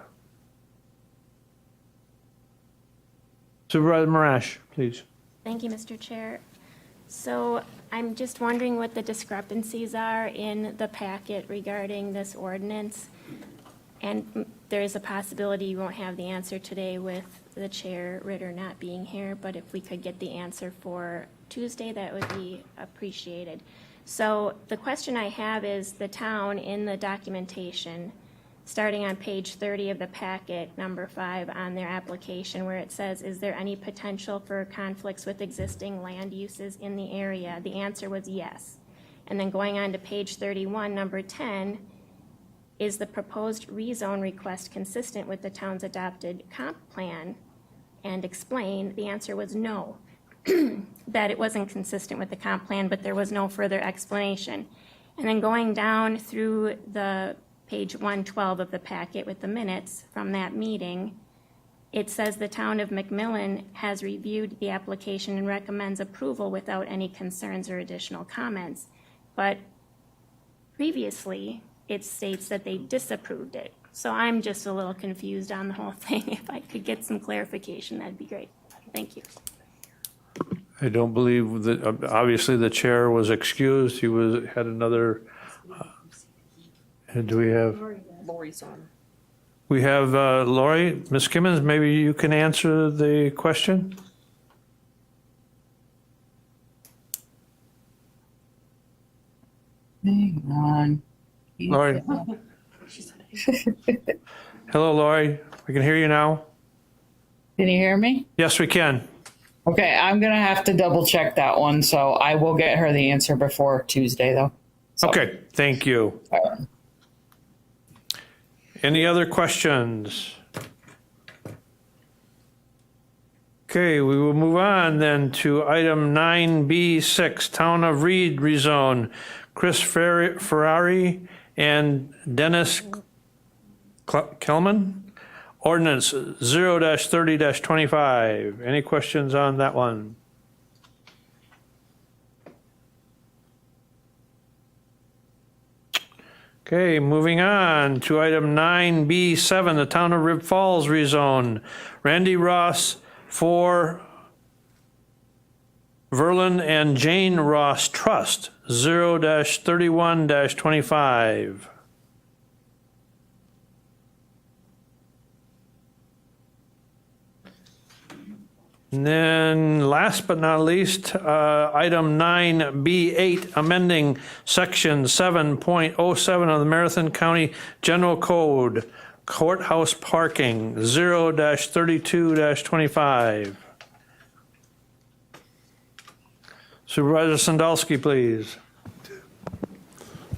Speaker 1: Supervisor Marash, please.
Speaker 8: Thank you, Mr. Chair. So I'm just wondering what the discrepancies are in the packet regarding this ordinance. And there is a possibility you won't have the answer today with the Chair Ritter not being here, but if we could get the answer for Tuesday, that would be appreciated. So the question I have is the town in the documentation, starting on page 30 of the packet, number 5 on their application, where it says, is there any potential for conflicts with existing land uses in the area? The answer was yes. And then going on to page 31, number 10, is the proposed rezone request consistent with the town's adopted comp plan? And explain, the answer was no, that it wasn't consistent with the comp plan, but there was no further explanation. And then going down through the page 112 of the packet with the minutes from that meeting, it says the town of McMillan has reviewed the application and recommends approval without any concerns or additional comments. But previously, it states that they disapproved it. So I'm just a little confused on the whole thing. If I could get some clarification, that'd be great. Thank you.
Speaker 1: I don't believe that, obviously the chair was excused. He had another, do we have?
Speaker 2: Lori's on.
Speaker 1: We have Lori, Ms. Kimmons, maybe you can answer the question?
Speaker 9: Hang on.
Speaker 1: Lori. Hello, Lori. We can hear you now.
Speaker 9: Can you hear me?
Speaker 1: Yes, we can.
Speaker 9: Okay, I'm going to have to double check that one, so I will get her the answer before Tuesday, though.
Speaker 1: Okay, thank you. Any other questions? Okay, we will move on then to item 9B6, Town of Reed rezone. Chris Ferrari and Dennis Kelman. Ordinance 0-30-25. Any questions on that one? Okay, moving on to item 9B7, the Town of Rib Falls rezone. Randy Ross for Verlin and Jane Ross Trust, 0-31-25. And then last but not least, item 9B8, amending section 7.07 of the Marathon County General Code, courthouse parking, 0-32-25. Supervisor Sandalski, please.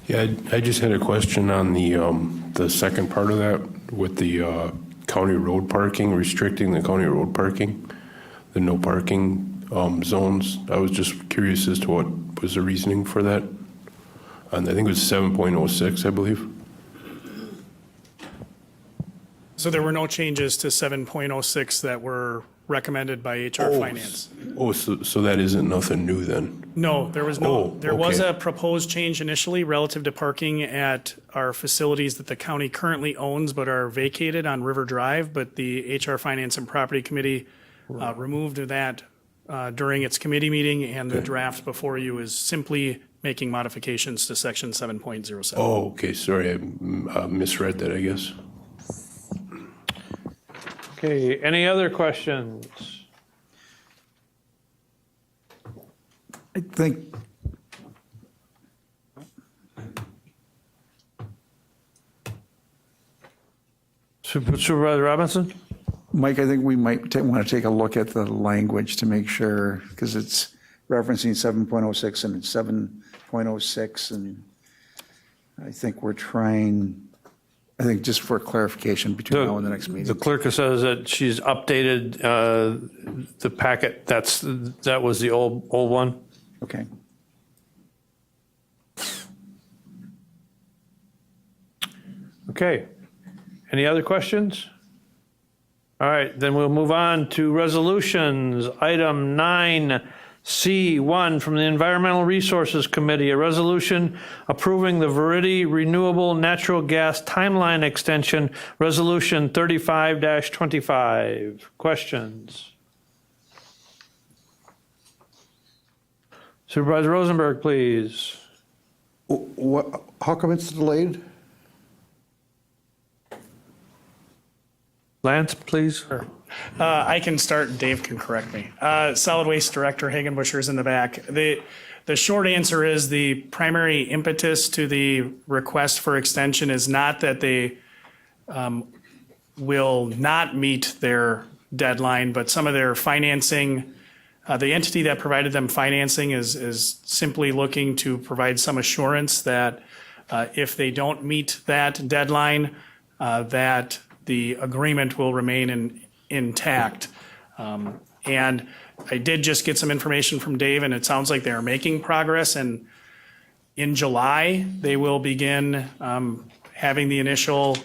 Speaker 10: Yeah, I just had a question on the second part of that with the county road parking, restricting the county road parking, the no parking zones. I was just curious as to what was the reasoning for that. And I think it was 7.06, I believe.
Speaker 6: So there were no changes to 7.06 that were recommended by HR Finance.
Speaker 10: Oh, so that isn't nothing new then?
Speaker 6: No, there was no,
Speaker 10: Oh,
Speaker 6: there was
Speaker 10: okay.
Speaker 6: a proposed change initially relative to parking at our facilities that the county currently owns but are vacated on River Drive, but the HR Finance and Property Committee removed that during its committee meeting, and the draft before you is simply making modifications to section 7.07.
Speaker 10: Oh, okay, sorry, I misread that, I guess.
Speaker 1: Okay, any other questions?
Speaker 4: I think,
Speaker 1: Supervisor Robinson?
Speaker 5: Mike, I think we might want to take a look at the language to make sure, because it's referencing 7.06 and it's 7.06, and I think we're trying, I think just for clarification between now and the next meeting.
Speaker 1: The clerk says that she's updated the packet. That was the old one.
Speaker 5: Okay.
Speaker 1: Okay. Any other questions? All right, then we'll move on to resolutions. Item 9C1 from the Environmental Resources Committee, a resolution approving the Verity Renewable Natural Gas Timeline Extension, Resolution 35-25. Questions? Supervisor Rosenberg, please.
Speaker 5: How come it's delayed?
Speaker 1: Lance, please.
Speaker 6: I can start, and Dave can correct me. Solid Waste Director Hagenbusher is in the back. The short answer is the primary impetus to the request for extension is not that they will not meet their deadline, but some of their financing, the entity that provided them financing is simply looking to provide some assurance that if they don't meet that deadline, that the agreement will remain intact. And I did just get some information from Dave, and it sounds like they're making progress. And in July, they will begin having the initial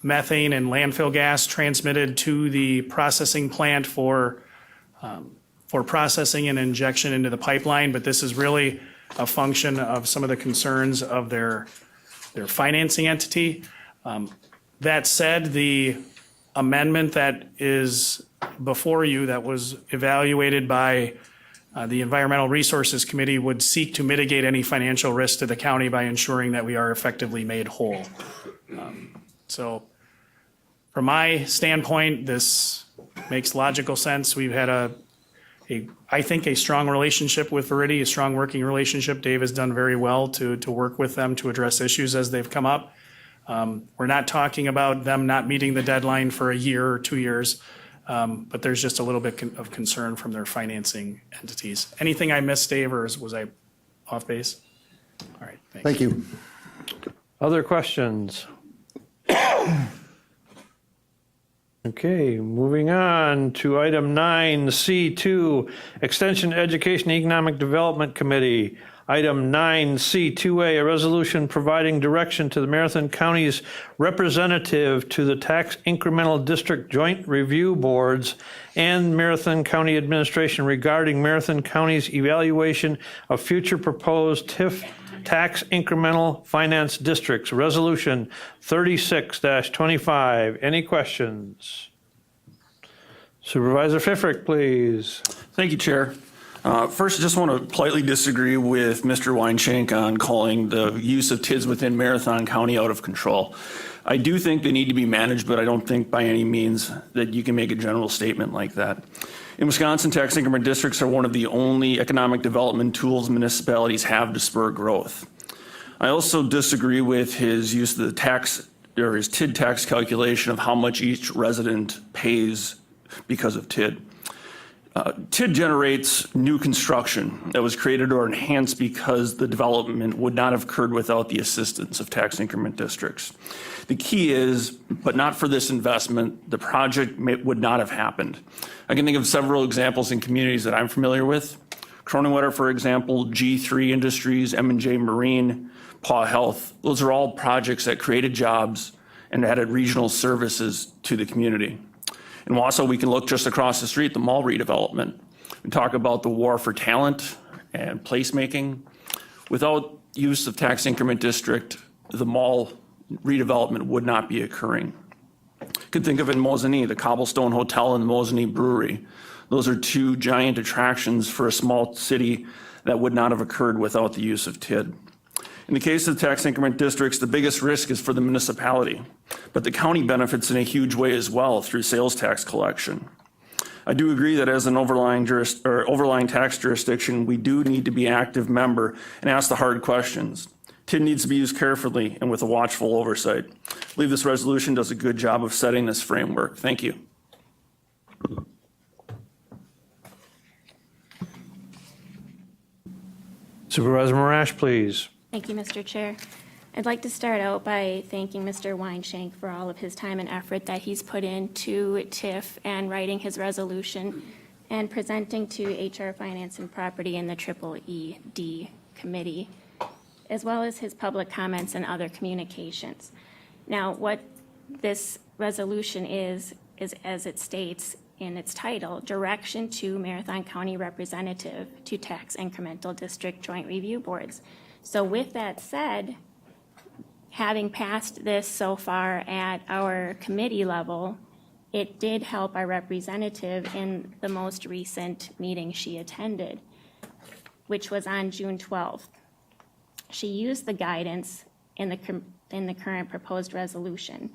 Speaker 6: methane and landfill gas transmitted to the processing plant for processing and injection into the pipeline. But this is really a function of some of the concerns of their financing entity. That said, the amendment that is before you that was evaluated by the Environmental Resources Committee would seek to mitigate any financial risk to the county by ensuring that we are effectively made whole. So from my standpoint, this makes logical sense. We've had I think a strong relationship with Verity, a strong working relationship. Dave has done very well to work with them to address issues as they've come up. We're not talking about them not meeting the deadline for a year or 2 years, but there's just a little bit of concern from their financing entities. Anything I missed, Dave, or was I off base? All right, thanks.
Speaker 5: Thank you.
Speaker 1: Other questions? Okay, moving on to item 9C2, Extension Education Economic Development Committee. Item 9C2A, a resolution providing direction to the Marathon County's representative to the Tax Incremental District Joint Review Boards and Marathon County Administration regarding Marathon County's evaluation of future proposed TIF tax incremental finance districts. Resolution 36-25. Any questions? Supervisor Pfeffrick, please.
Speaker 11: Thank you, Chair. First, I just want to politely disagree with Mr. Weinshank on calling the use of TIDs within Marathon County out of control. I do think they need to be managed, but I don't think by any means that you can make a general statement like that. In Wisconsin, tax increment districts are one of the only economic development tools municipalities have to spur growth. I also disagree with his use of the tax, or his TID tax calculation of how much each resident pays because of TID. TID generates new construction that was created or enhanced because the development would not have occurred without the assistance of tax increment districts. The key is, but not for this investment, the project would not have happened. I can think of several examples in communities that I'm familiar with. Cronenwetter, for example, G3 Industries, M&J Marine, Paw Health. Those are all projects that created jobs and added regional services to the community. In Wausau, we can look just across the street, the mall redevelopment. We talk about the war for talent and placemaking. Without use of tax increment district, the mall redevelopment would not be occurring. You could think of it in Mosinee, the Cobblestone Hotel and the Mosinee Brewery. Those are two giant attractions for a small city that would not have occurred without the use of TID. In the case of the tax increment districts, the biggest risk is for the municipality, but the county benefits in a huge way as well through sales tax collection. I do agree that as an overlying tax jurisdiction, we do need to be an active member and ask the hard questions. TID needs to be used carefully and with a watchful oversight. I believe this resolution does a good job of setting this framework. Thank you.
Speaker 1: Supervisor Marash, please.
Speaker 8: Thank you, Mr. Chair. I'd like to start out by thanking Mr. Weinshank for all of his time and effort that he's put into TIF and writing his resolution and presenting to HR Finance and Property and the EED Committee, as well as his public comments and other communications. Now, what this resolution is as it states in its title, Direction to Marathon County Representative to Tax Incremental District Joint Review Boards. So with that said, having passed this so far at our committee level, it did help our representative in the most recent meeting she attended, which was on June 12th. She used the guidance in the current proposed resolution.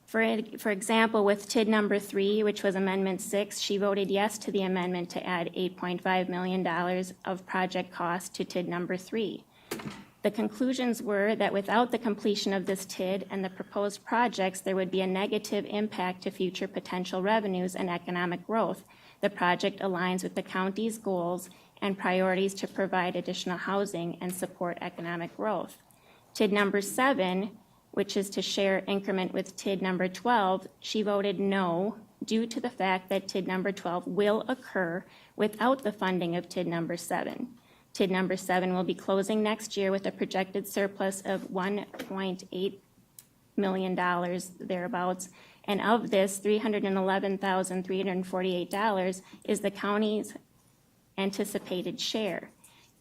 Speaker 8: For example, with TID number 3, which was Amendment 6, she voted yes to the amendment to add $8.5 million of project cost to TID number 3. The conclusions were that without the completion of this TID and the proposed projects, there would be a negative impact to future potential revenues and economic growth. The project aligns with the county's goals and priorities to provide additional housing and support economic growth. TID number 7, which is to share increment with TID number 12, she voted no due to the fact that TID number 12 will occur without the funding of TID number 7. TID number 7 will be closing next year with a projected surplus of $1.8 million thereabouts, and of this, $311,348 is the county's anticipated share.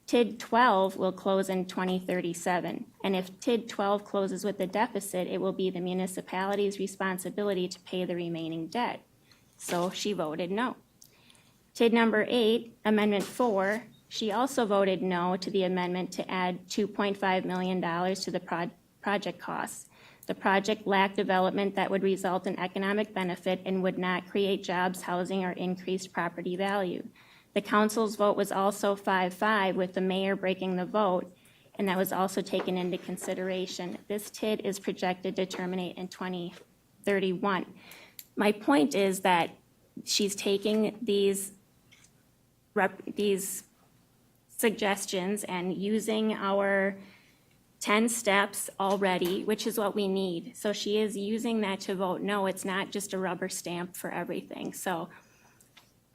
Speaker 8: TID 12 will close in 2037, and if TID 12 closes with a deficit, it will be the municipality's responsibility to pay the remaining debt. So she voted no. TID number 8, Amendment 4, she also voted no to the amendment to add $2.5 million to the project costs. The project lacked development that would result in economic benefit and would not create jobs, housing, or increased property value. The council's vote was also 5-5, with the mayor breaking the vote, and that was also taken into consideration. This TID is projected to terminate in 2031. My point is that she's taking these suggestions and using our 10 steps already, which is what we need. So she is using that to vote no. It's not just a rubber stamp for everything. So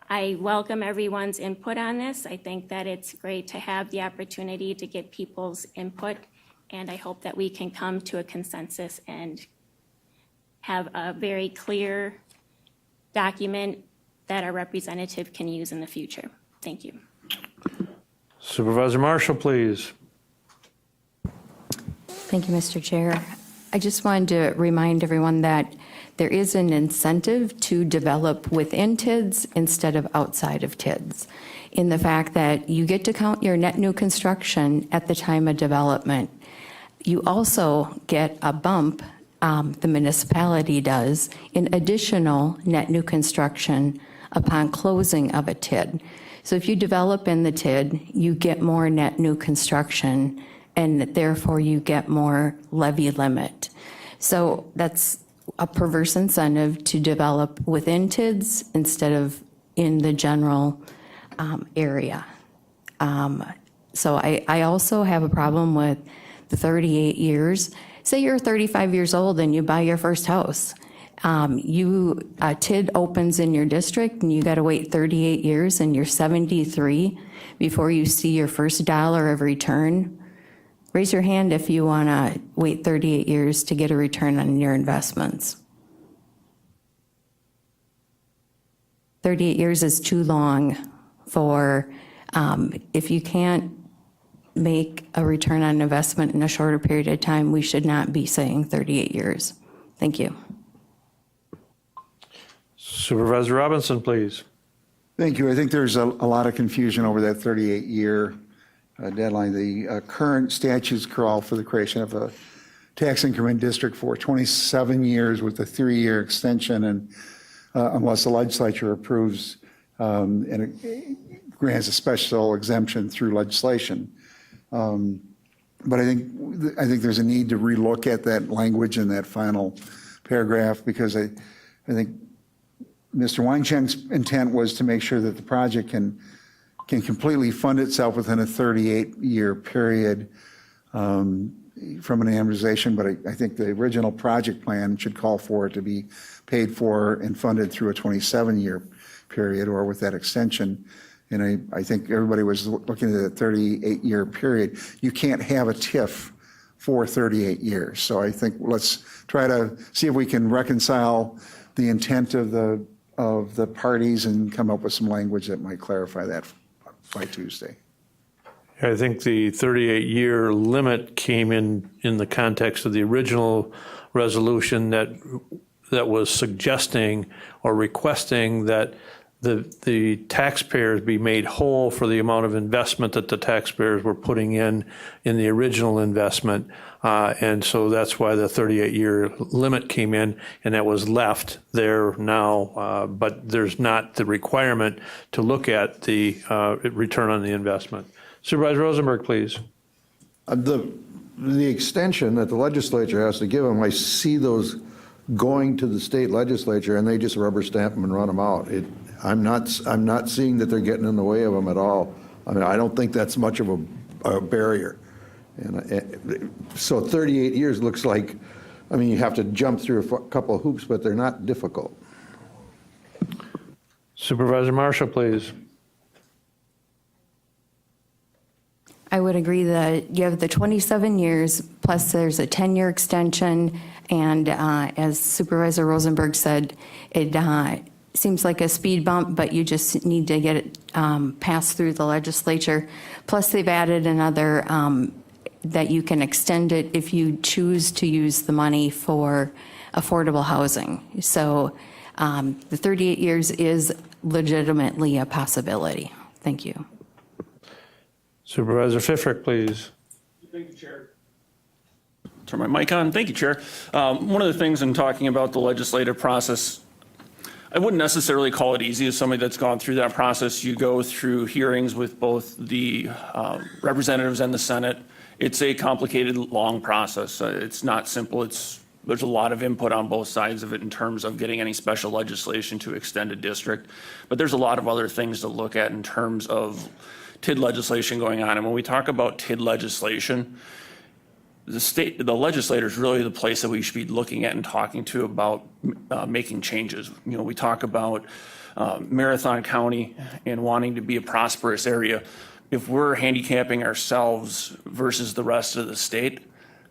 Speaker 8: I welcome everyone's input on this. I think that it's great to have the opportunity to get people's input, and I hope that we can come to a consensus and have a very clear document that our representative can use in the future. Thank you.
Speaker 1: Supervisor Marshall, please.
Speaker 12: Thank you, Mr. Chair. I just wanted to remind everyone that there is an incentive to develop within TIDS instead of outside of TIDS, in the fact that you get to count your net new construction at the time of development. You also get a bump, the municipality does, in additional net new construction upon closing of a TID. So if you develop in the TID, you get more net new construction, and therefore you get more levy limit. So that's a perverse incentive to develop within TIDS instead of in the general area. So I also have a problem with the 38 years. Say you're 35 years old and you buy your first house. TID opens in your district and you got to wait 38 years and you're 73 before you see your first dollar of return. Raise your hand if you want to wait 38 years to get a return on your investments. 38 years is too long for, if you can't make a return on investment in a shorter period of time, we should not be saying 38 years. Thank you.
Speaker 1: Supervisor Robinson, please.
Speaker 5: Thank you. I think there's a lot of confusion over that 38-year deadline. The current statutes call for the creation of a tax increment district for 27 years with a 3-year extension, and unless the legislature approves and it grants a special exemption through legislation. But I think there's a need to relook at that language in that final paragraph, because I think Mr. Weinschenk's intent was to make sure that the project can completely fund itself within a 38-year period from an amortization, but I think the original project plan should call for it to be paid for and funded through a 27-year period, or with that extension. And I think everybody was looking at a 38-year period. You can't have a TIF for 38 years. So I think let's try to see if we can reconcile the intent of the parties and come up with some language that might clarify that by Tuesday.
Speaker 1: I think the 38-year limit came in the context of the original resolution that was suggesting or requesting that the taxpayers be made whole for the amount of investment that the taxpayers were putting in the original investment. And so that's why the 38-year limit came in, and that was left there now. But there's not the requirement to look at the return on the investment. Supervisor Rosenberg, please.
Speaker 4: The extension that the legislature has to give them, I see those going to the state legislature and they just rubber stamp them and run them out. I'm not seeing that they're getting in the way of them at all. I mean, I don't think that's much of a barrier. And so 38 years looks like, I mean, you have to jump through a couple of hoops, but they're not difficult.
Speaker 1: Supervisor Marshall, please.
Speaker 12: I would agree that you have the 27 years, plus there's a 10-year extension, and as Supervisor Rosenberg said, it seems like a speed bump, but you just need to get it passed through the legislature. Plus, they've added another, that you can extend it if you choose to use the money for affordable housing. So the 38 years is legitimately a possibility. Thank you.
Speaker 1: Supervisor Pfiffer, please.
Speaker 11: Thank you, Chair. Turn my mic on. Thank you, Chair. One of the things in talking about the legislative process, I wouldn't necessarily call it easy. As somebody that's gone through that process, you go through hearings with both the representatives and the Senate. It's a complicated, long process. It's not simple. It's There's a lot of input on both sides of it in terms of getting any special legislation to extend a district. But there's a lot of other things to look at in terms of TID legislation going on. And when we talk about TID legislation, the legislator is really the place that we should be looking at and talking to about making changes. You know, we talk about Marathon County and wanting to be a prosperous area. If we're handicapping ourselves versus the rest of the state,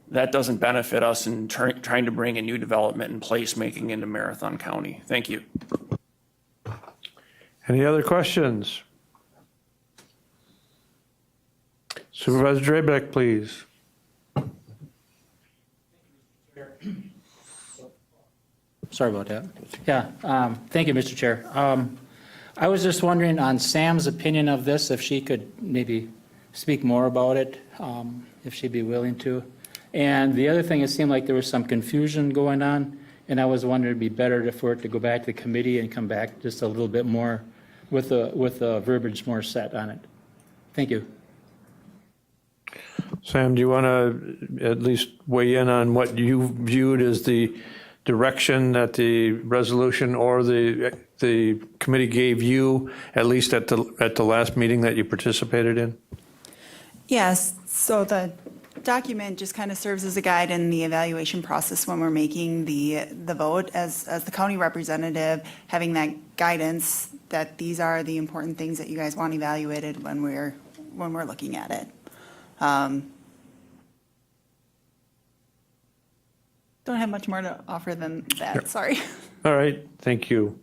Speaker 11: that doesn't benefit us in trying to bring a new development and placemaking into Marathon County. Thank you.
Speaker 1: Any other questions? Supervisor Drabek, please.
Speaker 13: Sorry about that. Yeah, thank you, Mr. Chair. I was just wondering on Sam's opinion of this, if she could maybe speak more about it, if she'd be willing to. And the other thing, it seemed like there was some confusion going on, and I was wondering it'd be better for it to go back to the committee and come back just a little bit more with the verbiage more set on it. Thank you.
Speaker 1: Sam, do you want to at least weigh in on what you viewed as the direction that the resolution or the committee gave you, at least at the last meeting that you participated in?
Speaker 7: Yes, so the document just kind of serves as a guide in the evaluation process when we're making the vote as the county representative, having that guidance that these are the important things that you guys want evaluated when we're looking at it. Don't have much more to offer than that, sorry.
Speaker 1: All right, thank you.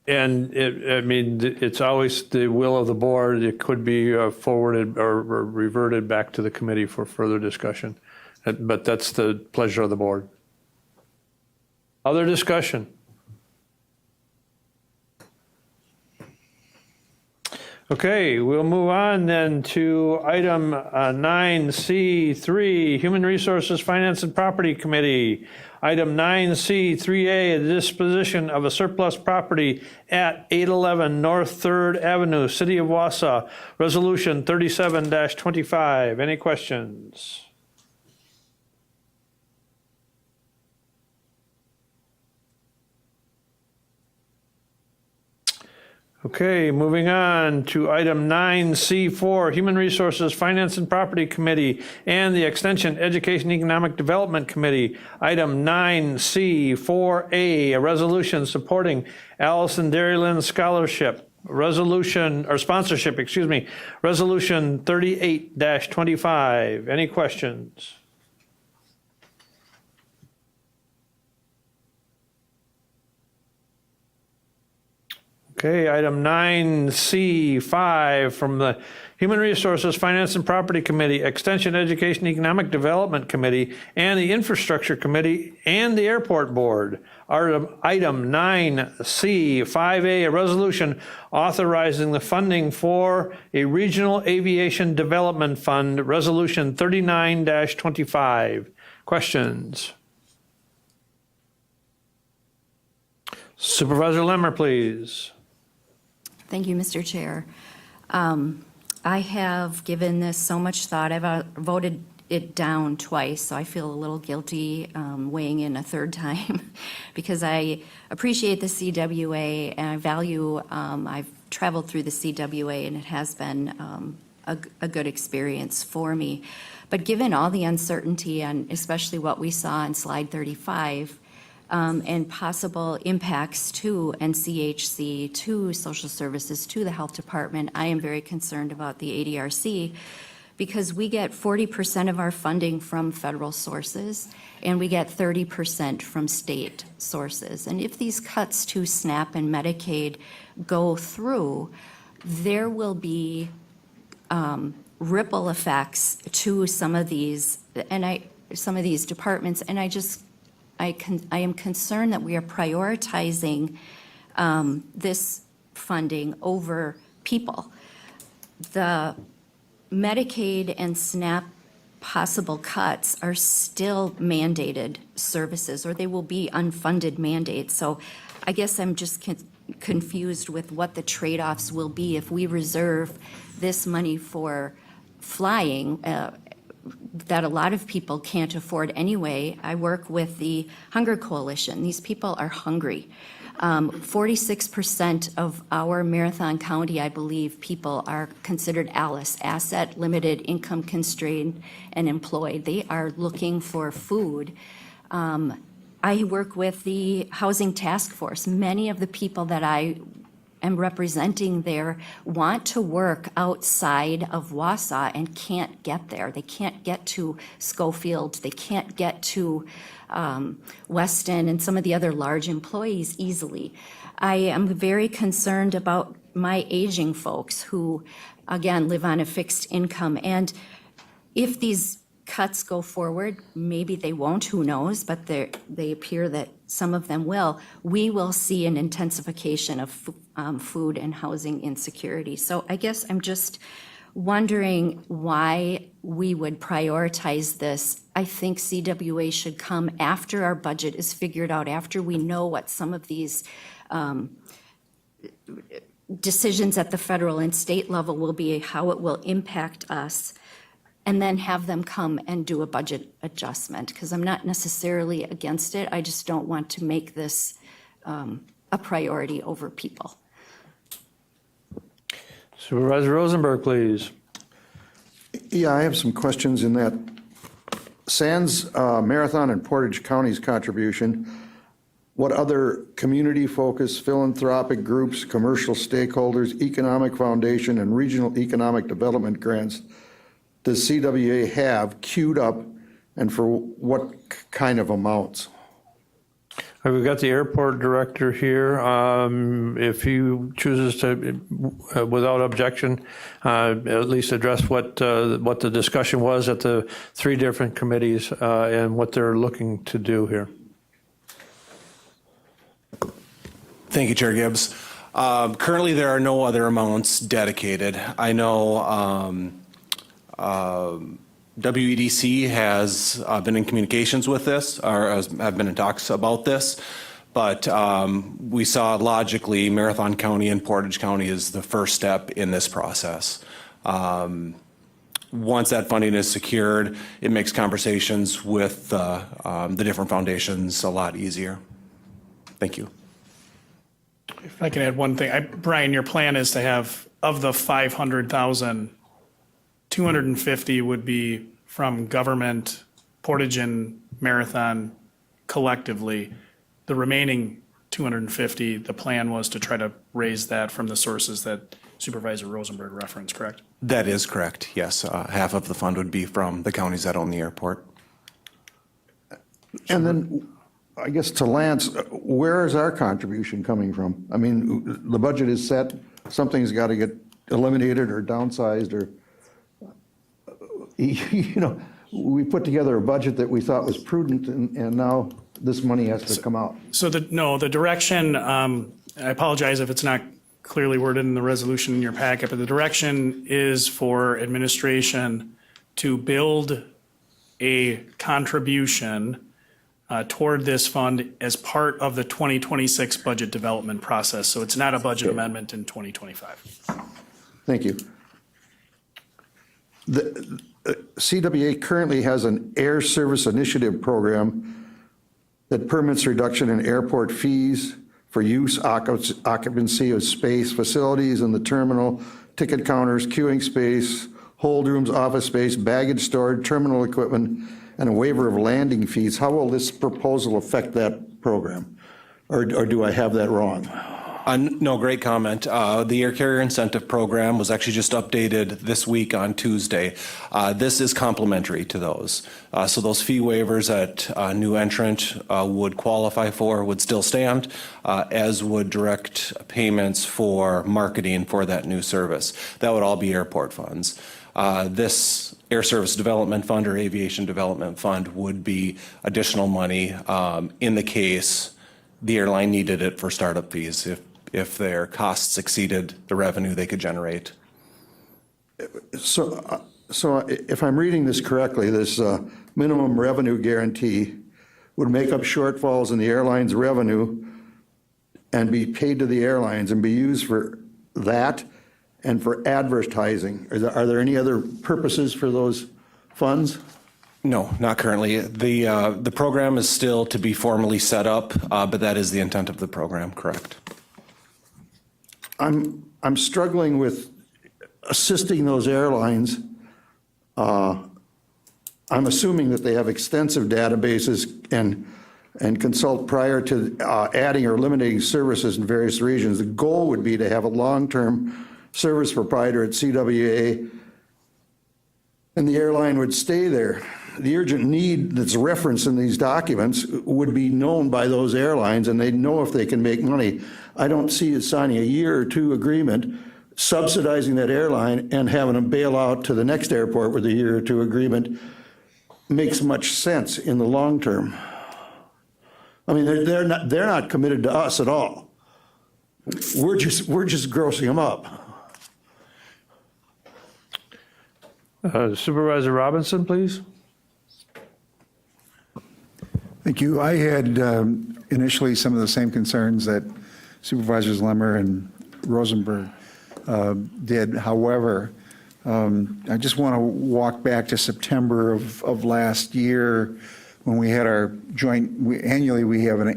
Speaker 1: And it's always the will of the board. It could be forwarded or reverted back to the committee for further discussion. But that's the pleasure of the board. Other discussion? Okay, we'll move on then to item 9C3, Human Resources, Finance and Property Committee. Item 9C3A, the disposition of a surplus property at 811 North 3rd Avenue, City of Wausau. Resolution 37-25. Any questions? Okay, moving on to item 9C4, Human Resources, Finance and Property Committee and the Extension, Education, Economic Development Committee. Item 9C4A, a resolution supporting Allison Dairyland Scholarship. Resolution, or sponsorship, excuse me. Resolution 38-25. Any questions? Okay, item 9C5 from the Human Resources, Finance and Property Committee, Extension, Education, Economic Development Committee, and the Infrastructure Committee, and the Airport Board. Item 9C5A, a resolution authorizing the funding for a Regional Aviation Development Fund, Resolution 39-25. Questions? Supervisor Lemmer, please.
Speaker 12: Thank you, Mr. Chair. I have given this so much thought. I've voted it down twice, so I feel a little guilty weighing in a third time because I appreciate the CWA and I value, I've traveled through the CWA and it has been a good experience for me. But given all the uncertainty and especially what we saw on slide 35, and possible impacts to NCHC, to social services, to the health department, I am very concerned about the ADRC because we get 40% of our funding from federal sources and we get 30% from state sources. And if these cuts to SNAP and Medicaid go through, there will be ripple effects to some of these departments, and I am concerned that we are prioritizing this funding over people. The Medicaid and SNAP possible cuts are still mandated services, or they will be unfunded mandates. So I guess I'm just confused with what the trade-offs will be if we reserve this money for flying, that a lot of people can't afford anyway. I work with the Hunger Coalition. These people are hungry. 46% of our Marathon County, I believe, people are considered ALICE, asset limited, income constrained, and employed. They are looking for food. I work with the Housing Task Force. Many of the people that I am representing there want to work outside of Wausau and can't get there. They can't get to Schofield. They can't get to Weston and some of the other large employees easily. I am very concerned about my aging folks who, again, live on a fixed income. And if these cuts go forward, maybe they won't, who knows, but they appear that some of them will. We will see an intensification of food and housing insecurity. So I guess I'm just wondering why we would prioritize this. I think CWA should come after our budget is figured out, after we know what some of these decisions at the federal and state level will be, how it will impact us, and then have them come and do a budget adjustment, because I'm not necessarily against it. I just don't want to make this a priority over people.
Speaker 1: Supervisor Rosenberg, please.
Speaker 4: Yeah, I have some questions in that. Sans Marathon and Portage County's contribution, what other community-focused philanthropic groups, commercial stakeholders, economic foundation, and regional economic development grants does CWA have queued up, and for what kind of amounts?
Speaker 1: We've got the airport director here. If he chooses to, without objection, at least address what the discussion was at the three different committees and what they're looking to do here.
Speaker 14: Thank you, Chair Gibbs. Currently, there are no other amounts dedicated. I know WEDC has been in communications with this, or have been in talks about this, but we saw logically Marathon County and Portage County is the first step in this process. Once that funding is secured, it makes conversations with the different foundations a lot easier. Thank you.
Speaker 6: If I can add one thing, Brian, your plan is to have, of the 500,000, 250 would be from government, Portage and Marathon collectively. The remaining 250, the plan was to try to raise that from the sources that Supervisor Rosenberg referenced, correct?
Speaker 14: That is correct, yes. Half of the fund would be from the counties that own the airport.
Speaker 4: And then, I guess to Lance, where is our contribution coming from? I mean, the budget is set, something's got to get eliminated or downsized, or, you know, we put together a budget that we thought was prudent, and now this money has to come out.
Speaker 6: So the direction, I apologize if it's not clearly worded in the resolution in your packet, but the direction is for administration to build a contribution toward this fund as part of the 2026 budget development process. So it's not a budget amendment in 2025.
Speaker 4: Thank you. The CWA currently has an Air Service Initiative program that permits reduction in airport fees for use, occupancy of space, facilities in the terminal, ticket counters, queuing space, hold rooms, office space, baggage storage, terminal equipment, and a waiver of landing fees. How will this proposal affect that program? Or do I have that wrong?
Speaker 14: No, great comment. The Air Carrier Incentive Program was actually just updated this week on Tuesday. This is complementary to those. So those fee waivers that a new entrant would qualify for would still stand, as would direct payments for marketing for that new service. That would all be airport funds. This Air Service Development Fund or Aviation Development Fund would be additional money in the case the airline needed it for startup fees, if their costs exceeded the revenue they could generate.
Speaker 4: So if I'm reading this correctly, this minimum revenue guarantee would make up shortfalls in the airline's revenue and be paid to the airlines and be used for that and for advertising. Are there any other purposes for those funds?
Speaker 14: No, not currently. The program is still to be formally set up, but that is the intent of the program, correct?
Speaker 4: I'm struggling with assisting those airlines. I'm assuming that they have extensive databases and consult prior to adding or eliminating services in various regions. The goal would be to have a long-term service provider at CWA, and the airline would stay there. The urgent need that's referenced in these documents would be known by those airlines, and they'd know if they can make money. I don't see it signing a year or two agreement, subsidizing that airline and having them bail out to the next airport with a year or two agreement makes much sense in the long term. I mean, they're not committed to us at all. We're just grossing them up.
Speaker 1: Supervisor Robinson, please.
Speaker 5: Thank you. I had initially some of the same concerns that Supervisors Lemmer and Rosenberg did. However, I just want to walk back to September of last year when we had our annually we have a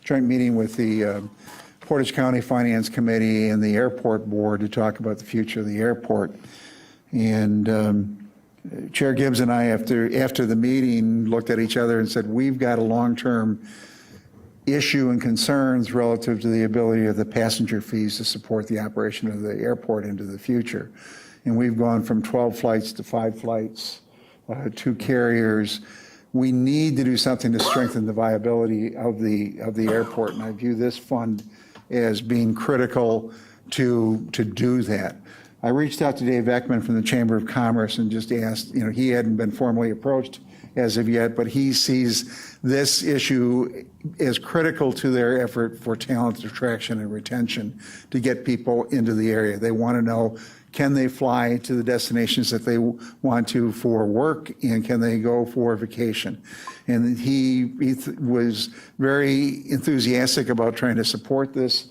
Speaker 5: joint meeting with the Portage County Finance Committee and the Airport Board to talk about the future of the airport. And Chair Gibbs and I, after the meeting, looked at each other and said, we've got a long-term issue and concerns relative to the ability of the passenger fees to support the operation of the airport into the future. And we've gone from 12 flights to 5 flights, 2 carriers. We need to do something to strengthen the viability of the airport, and I view this fund as being critical to do that. I reached out to Dave Eckman from the Chamber of Commerce and just asked, he hadn't been formally approached as of yet, but he sees this issue as critical to their effort for talent attraction and retention to get people into the area. They want to know, can they fly to the destinations that they want to for work, and can they go for vacation? And he was very enthusiastic about trying to support this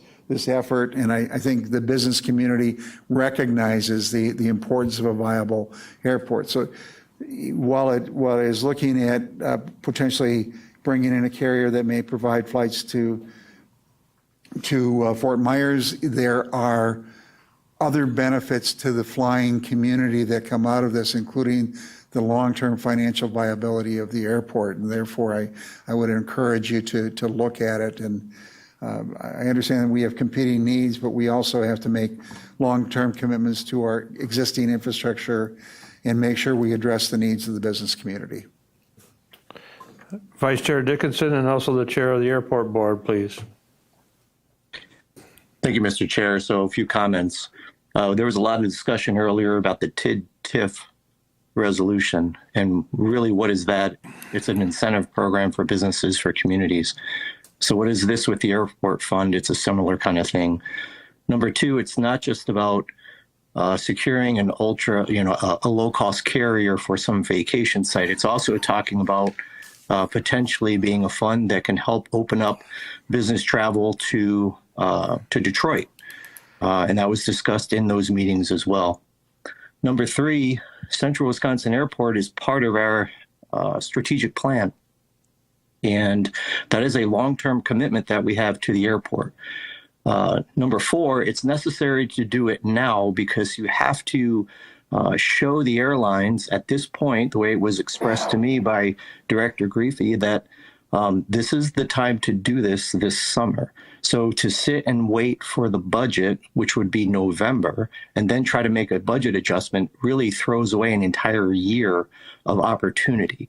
Speaker 5: effort, and I think the business community recognizes the importance of a viable airport. So while it is looking at potentially bringing in a carrier that may provide flights to Fort Myers, there are other benefits to the flying community that come out of this, including the long-term financial viability of the airport. And therefore, I would encourage you to look at it. And I understand that we have competing needs, but we also have to make long-term commitments to our existing infrastructure and make sure we address the needs of the business community.
Speaker 1: Vice Chair Dickinson and also the Chair of the Airport Board, please.
Speaker 15: Thank you, Mr. Chair. So a few comments. There was a lot of discussion earlier about the TID-TIF resolution, and really what is that? It's an incentive program for businesses, for communities. So what is this with the airport fund? It's a similar kind of thing. Number 2, it's not just about securing an a low-cost carrier for some vacation site. It's also talking about potentially being a fund that can help open up business travel to Detroit. And that was discussed in those meetings as well. Number 3, Central Wisconsin Airport is part of our strategic plan. And that is a long-term commitment that we have to the airport. Number 4, it's necessary to do it now because you have to show the airlines at this point, the way it was expressed to me by Director Griefy, that this is the time to do this summer. So to sit and wait for the budget, which would be November, and then try to make a budget adjustment really throws away an entire year of opportunity.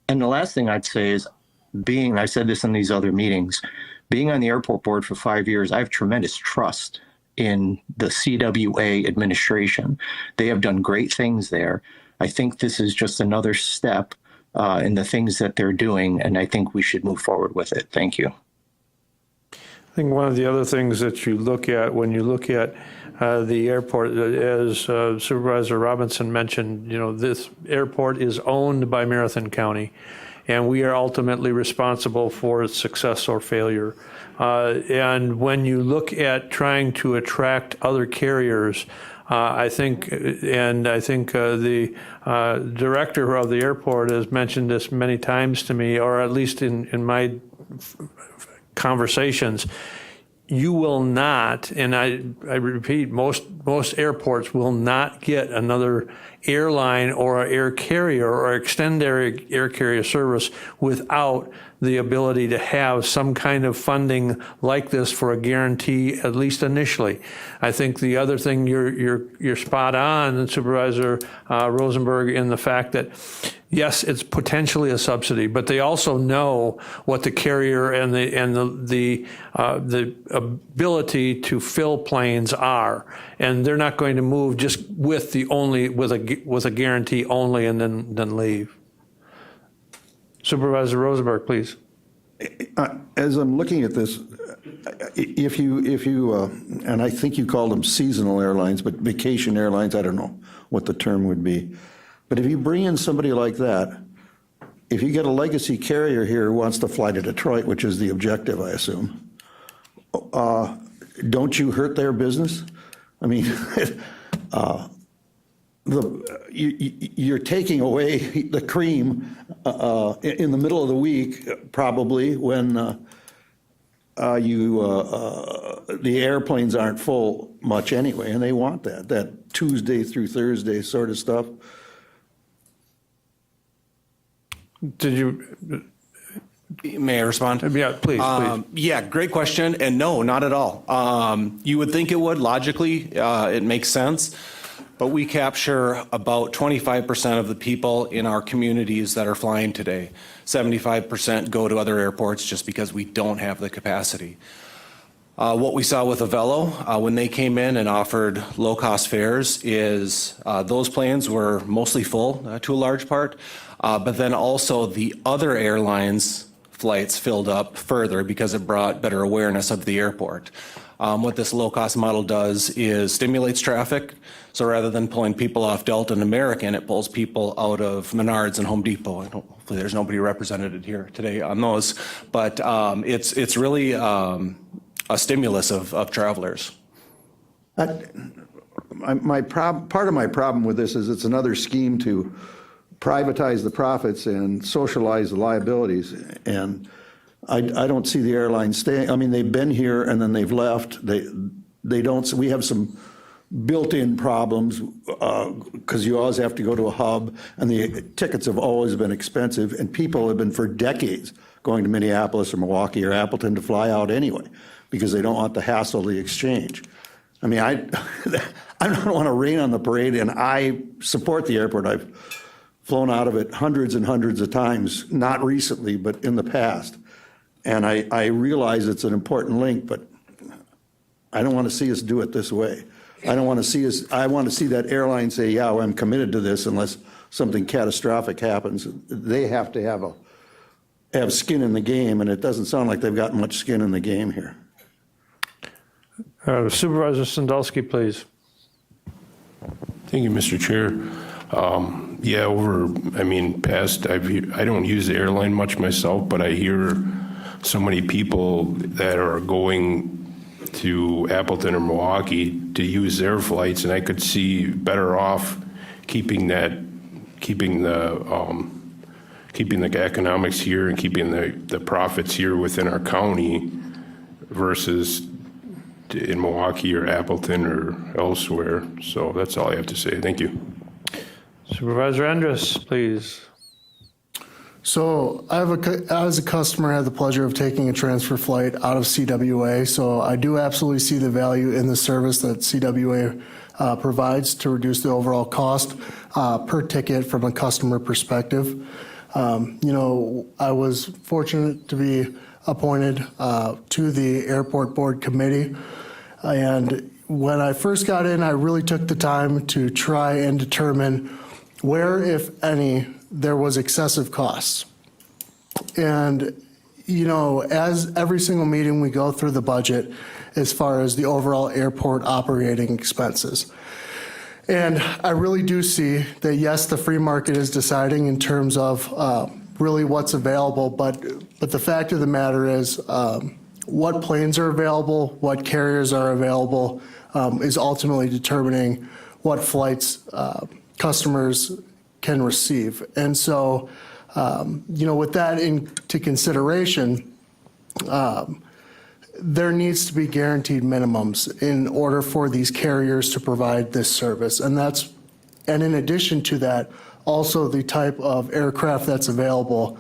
Speaker 15: And the last thing I'd say is I said this in these other meetings, being on the airport board for 5 years, I have tremendous trust in the CWA administration. They have done great things there. I think this is just another step in the things that they're doing, and I think we should move forward with it. Thank you.
Speaker 1: I think one of the other things that you look at when you look at the airport, as Supervisor Robinson mentioned, this airport is owned by Marathon County. and we are ultimately responsible for its success or failure. And when you look at trying to attract other carriers, I think the director of the airport has mentioned this many times to me, or at least in my conversations. You will not, and I repeat, most airports will not get another airline or air carrier or extended air carrier service without the ability to have some kind of funding like this for a guarantee, at least initially. I think the other thing you're spot on, Supervisor Rosenberg, in the fact that yes, it's potentially a subsidy, but they also know what the carrier and the ability to fill planes are, and they're not going to move just with a guarantee only and then leave. Supervisor Rosenberg, please.
Speaker 4: As I'm looking at this, if you and I think you called them seasonal airlines, but vacation airlines, I don't know what the term would be. But if you bring in somebody like that, if you get a legacy carrier here who wants to fly to Detroit, which is the objective, I assume, don't you hurt their business? I mean, you're taking away the cream in the middle of the week, probably, when the airplanes aren't full much anyway, and they want that Tuesday through Thursday sort of stuff.
Speaker 1: Did you?
Speaker 14: May I respond?
Speaker 1: Yeah, please.
Speaker 14: Yeah, great question. And no, not at all. You would think it would. Logically, it makes sense. But we capture about 25% of the people in our communities that are flying today. 75% go to other airports just because we don't have the capacity. What we saw with Avelo when they came in and offered low-cost fares is those planes were mostly full to a large part, but then also the other airlines' flights filled up further because it brought better awareness of the airport. What this low-cost model does is stimulates traffic. So rather than pulling people off Delta and American, it pulls people out of Menards and Home Depot. Hopefully there's nobody represented here today on those. But it's really a stimulus of travelers.
Speaker 4: Part of my problem with this is it's another scheme to privatize the profits and socialize the liabilities. And I don't see the airlines staying. I mean, they've been here and then they've left. They don't. We have some built-in problems because you always have to go to a hub, and the tickets have always been expensive, and people have been for decades going to Minneapolis or Milwaukee or Appleton to fly out anyway because they don't want the hassle of the exchange. I mean, I don't want to rain on the parade, and I support the airport. I've flown out of it hundreds and hundreds of times, not recently, but in the past. And I realize it's an important link, but I don't want to see us do it this way. I want to see that airline say, yeah, well, I'm committed to this unless something catastrophic happens. They have to have skin in the game, and it doesn't sound like they've got much skin in the game here.
Speaker 1: Supervisor Sandulski, please.
Speaker 10: Thank you, Mr. Chair. I don't use the airline much myself, but I hear so many people that are going to Appleton or Milwaukee to use their flights, and I could see better off keeping the economics here and keeping the profits here within our county versus in Milwaukee or Appleton or elsewhere. So that's all I have to say. Thank you.
Speaker 1: Supervisor Andrus, please.
Speaker 16: So as a customer, I had the pleasure of taking a transfer flight out of CWA. So I do absolutely see the value in the service that CWA provides to reduce the overall cost per ticket from a customer perspective. I was fortunate to be appointed to the airport board committee. And when I first got in, I really took the time to try and determine where, if any, there was excessive costs. And, as every single meeting we go through the budget as far as the overall airport operating expenses. And I really do see that, yes, the free market is deciding in terms of really what's available, but the fact of the matter is what planes are available, what carriers are available is ultimately determining what flights customers can receive. And so, with that into consideration, there needs to be guaranteed minimums in order for these carriers to provide this service. And in addition to that, also the type of aircraft that's available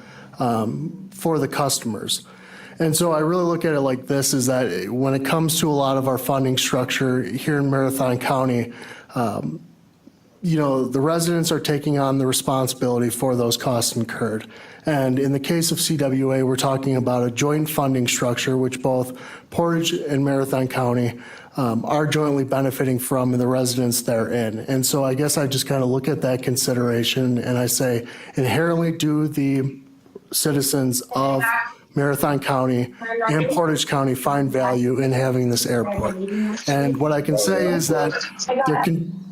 Speaker 16: for the customers. And so I really look at it like this, is that when it comes to a lot of our funding structure here in Marathon County, the residents are taking on the responsibility for those costs incurred. And in the case of CWA, we're talking about a joint funding structure, which both Portage and Marathon County are jointly benefiting from, and the residents therein. And so I guess I just kind of look at that consideration and I say, inherently do the citizens of Marathon County and Portage County find value in having this airport. And what I can say is that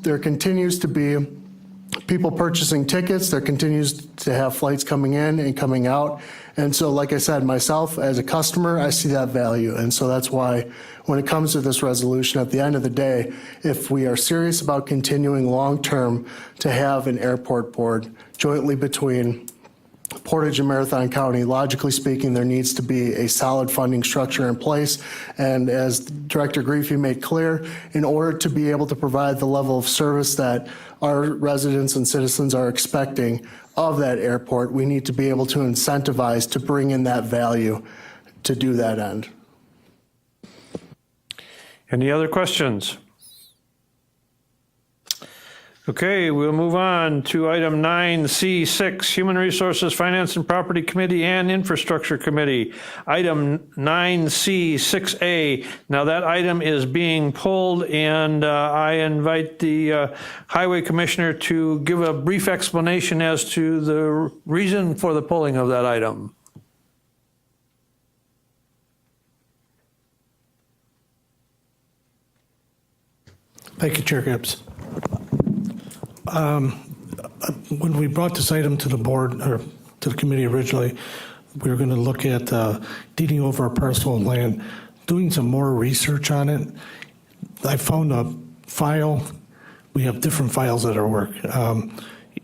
Speaker 16: there continues to be people purchasing tickets. There continues to have flights coming in and coming out. And so, like I said, myself as a customer, I see that value. And so that's why when it comes to this resolution, at the end of the day, if we are serious about continuing long-term to have an airport board jointly between Portage and Marathon County, logically speaking, there needs to be a solid funding structure in place. And as Director Griefy made clear, in order to be able to provide the level of service that our residents and citizens are expecting of that airport, we need to be able to incentivize to bring in that value to do that end.
Speaker 1: Any other questions? Okay, we'll move on to item 9C6, Human Resources, Finance and Property Committee and Infrastructure Committee. Item 9C6A. Now that item is being pulled, and I invite the Highway Commissioner to give a brief explanation as to the reason for the pulling of that item.
Speaker 17: Thank you, Chair Gibbs. When we brought this item to the board, or to the committee originally, we were going to look at deeding over a parcel of land, doing some more research on it. I found a file. We have different files at our work.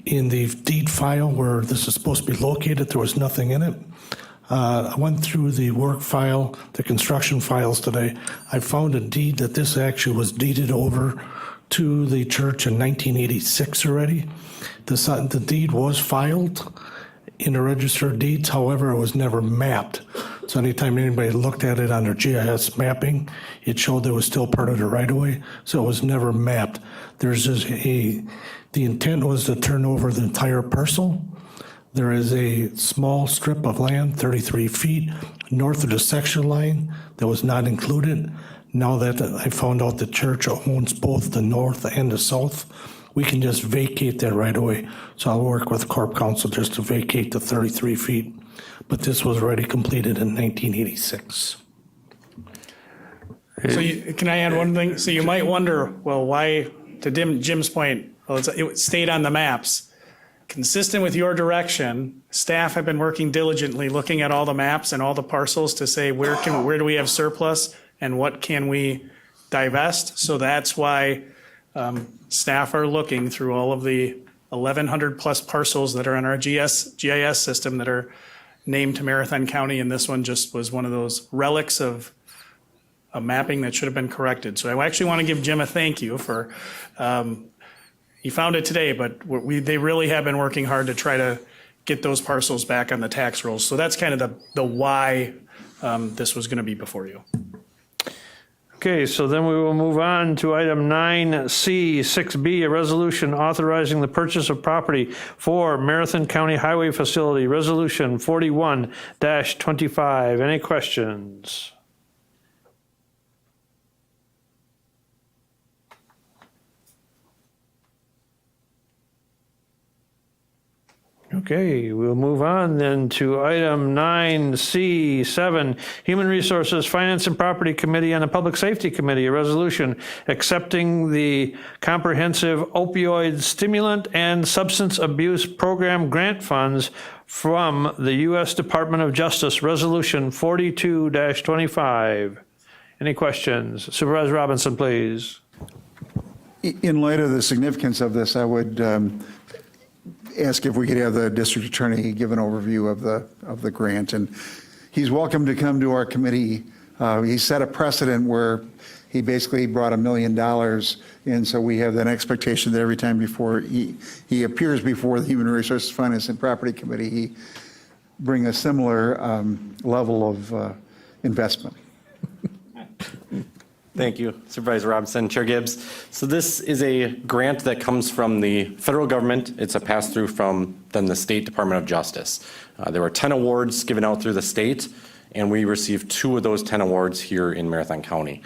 Speaker 17: In the deed file where this is supposed to be located, there was nothing in it. I went through the work file, the construction files today. I found a deed that this actually was deeded over to the church in 1986 already. The deed was filed in the register of deeds, however, it was never mapped. So anytime anybody looked at it on their GIS mapping, it showed it was still part of the right-of-way, so it was never mapped. The intent was to turn over the entire parcel. There is a small strip of land, 33 feet, north of the section line that was not included. Now that I found out the church owns both the north and the south, we can just vacate that right away. So I'll work with Corp Council just to vacate the 33 feet. But this was already completed in 1986.
Speaker 6: So can I add one thing? So you might wonder, well, why, to Jim's point, well, it stayed on the maps. Consistent with your direction, staff have been working diligently, looking at all the maps and all the parcels to say where do we have surplus and what can we divest. So that's why staff are looking through all of the 1,100 plus parcels that are in our GIS system that are named to Marathon County, and this one just was one of those relics of a mapping that should have been corrected. So I actually want to give Jim a thank you for, he found it today, but they really have been working hard to try to get those parcels back on the tax rolls. So that's kind of the why this was going to be before you.
Speaker 1: Okay, so then we will move on to item 9C6B, a resolution authorizing the purchase of property for Marathon County Highway Facility, Resolution 41-25. Any questions? Okay, we'll move on then to item 9C7, Human Resources, Finance and Property Committee and the Public Safety Committee, a resolution accepting the Comprehensive Opioid Stimulant and Substance Abuse Program grant funds from the U.S. Department of Justice, Resolution 42-25. Any questions? Supervisor Robinson, please.
Speaker 5: In light of the significance of this, I would ask if we could have the district attorney give an overview of the grant. And he's welcome to come to our committee. He set a precedent where he basically brought $1 million in, so we have that expectation that every time before he appears before the Human Resources, Finance, and Property Committee, he bring a similar level of investment.
Speaker 18: Thank you, Supervisor Robinson, Chair Gibbs. So this is a grant that comes from the federal government. It's a pass-through from then the State Department of Justice. There were 10 awards given out through the state, and we received 2 of those 10 awards here in Marathon County.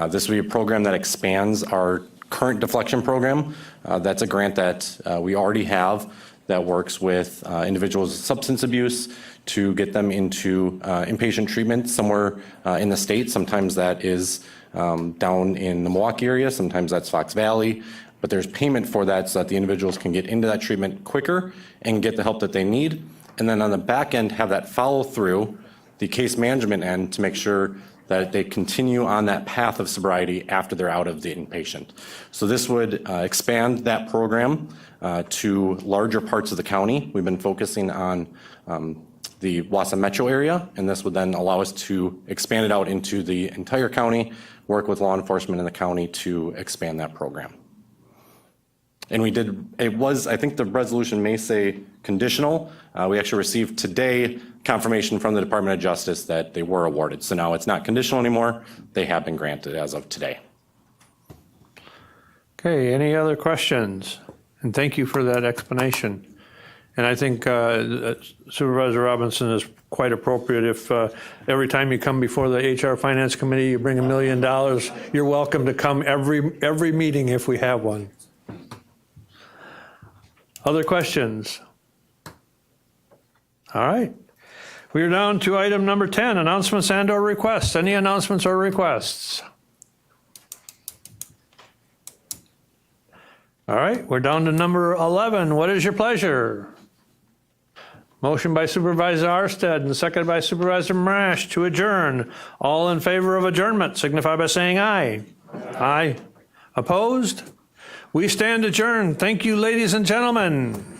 Speaker 18: This will be a program that expands our current deflection program. That's a grant that we already have that works with individuals with substance abuse to get them into inpatient treatment somewhere in the state. Sometimes that is down in the Milwaukee area, sometimes that's Fox Valley, but there's payment for that so that the individuals can get into that treatment quicker and get the help that they need. And then on the back end, have that follow through the case management end to make sure that they continue on that path of sobriety after they're out of the inpatient. So this would expand that program to larger parts of the county. We've been focusing on the Wausau metro area, and this would then allow us to expand it out into the entire county, work with law enforcement in the county to expand that program. And we did, it was, I think the resolution may say conditional. We actually received today confirmation from the Department of Justice that they were awarded. So now it's not conditional anymore. They have been granted as of today.
Speaker 1: Okay, any other questions? And thank you for that explanation. And I think Supervisor Robinson is quite appropriate. If every time you come before the HR Finance Committee, you bring $1 million, you're welcome to come every meeting if we have one. Other questions? All right. We are down to item number 10, announcements and or requests. Any announcements or requests? All right, we're down to number 11. What is your pleasure? Motion by Supervisor Arstead and seconded by Supervisor Marash to adjourn. All in favor of adjournment signify by saying aye. Aye. Opposed? We stand adjourned. Thank you, ladies and gentlemen.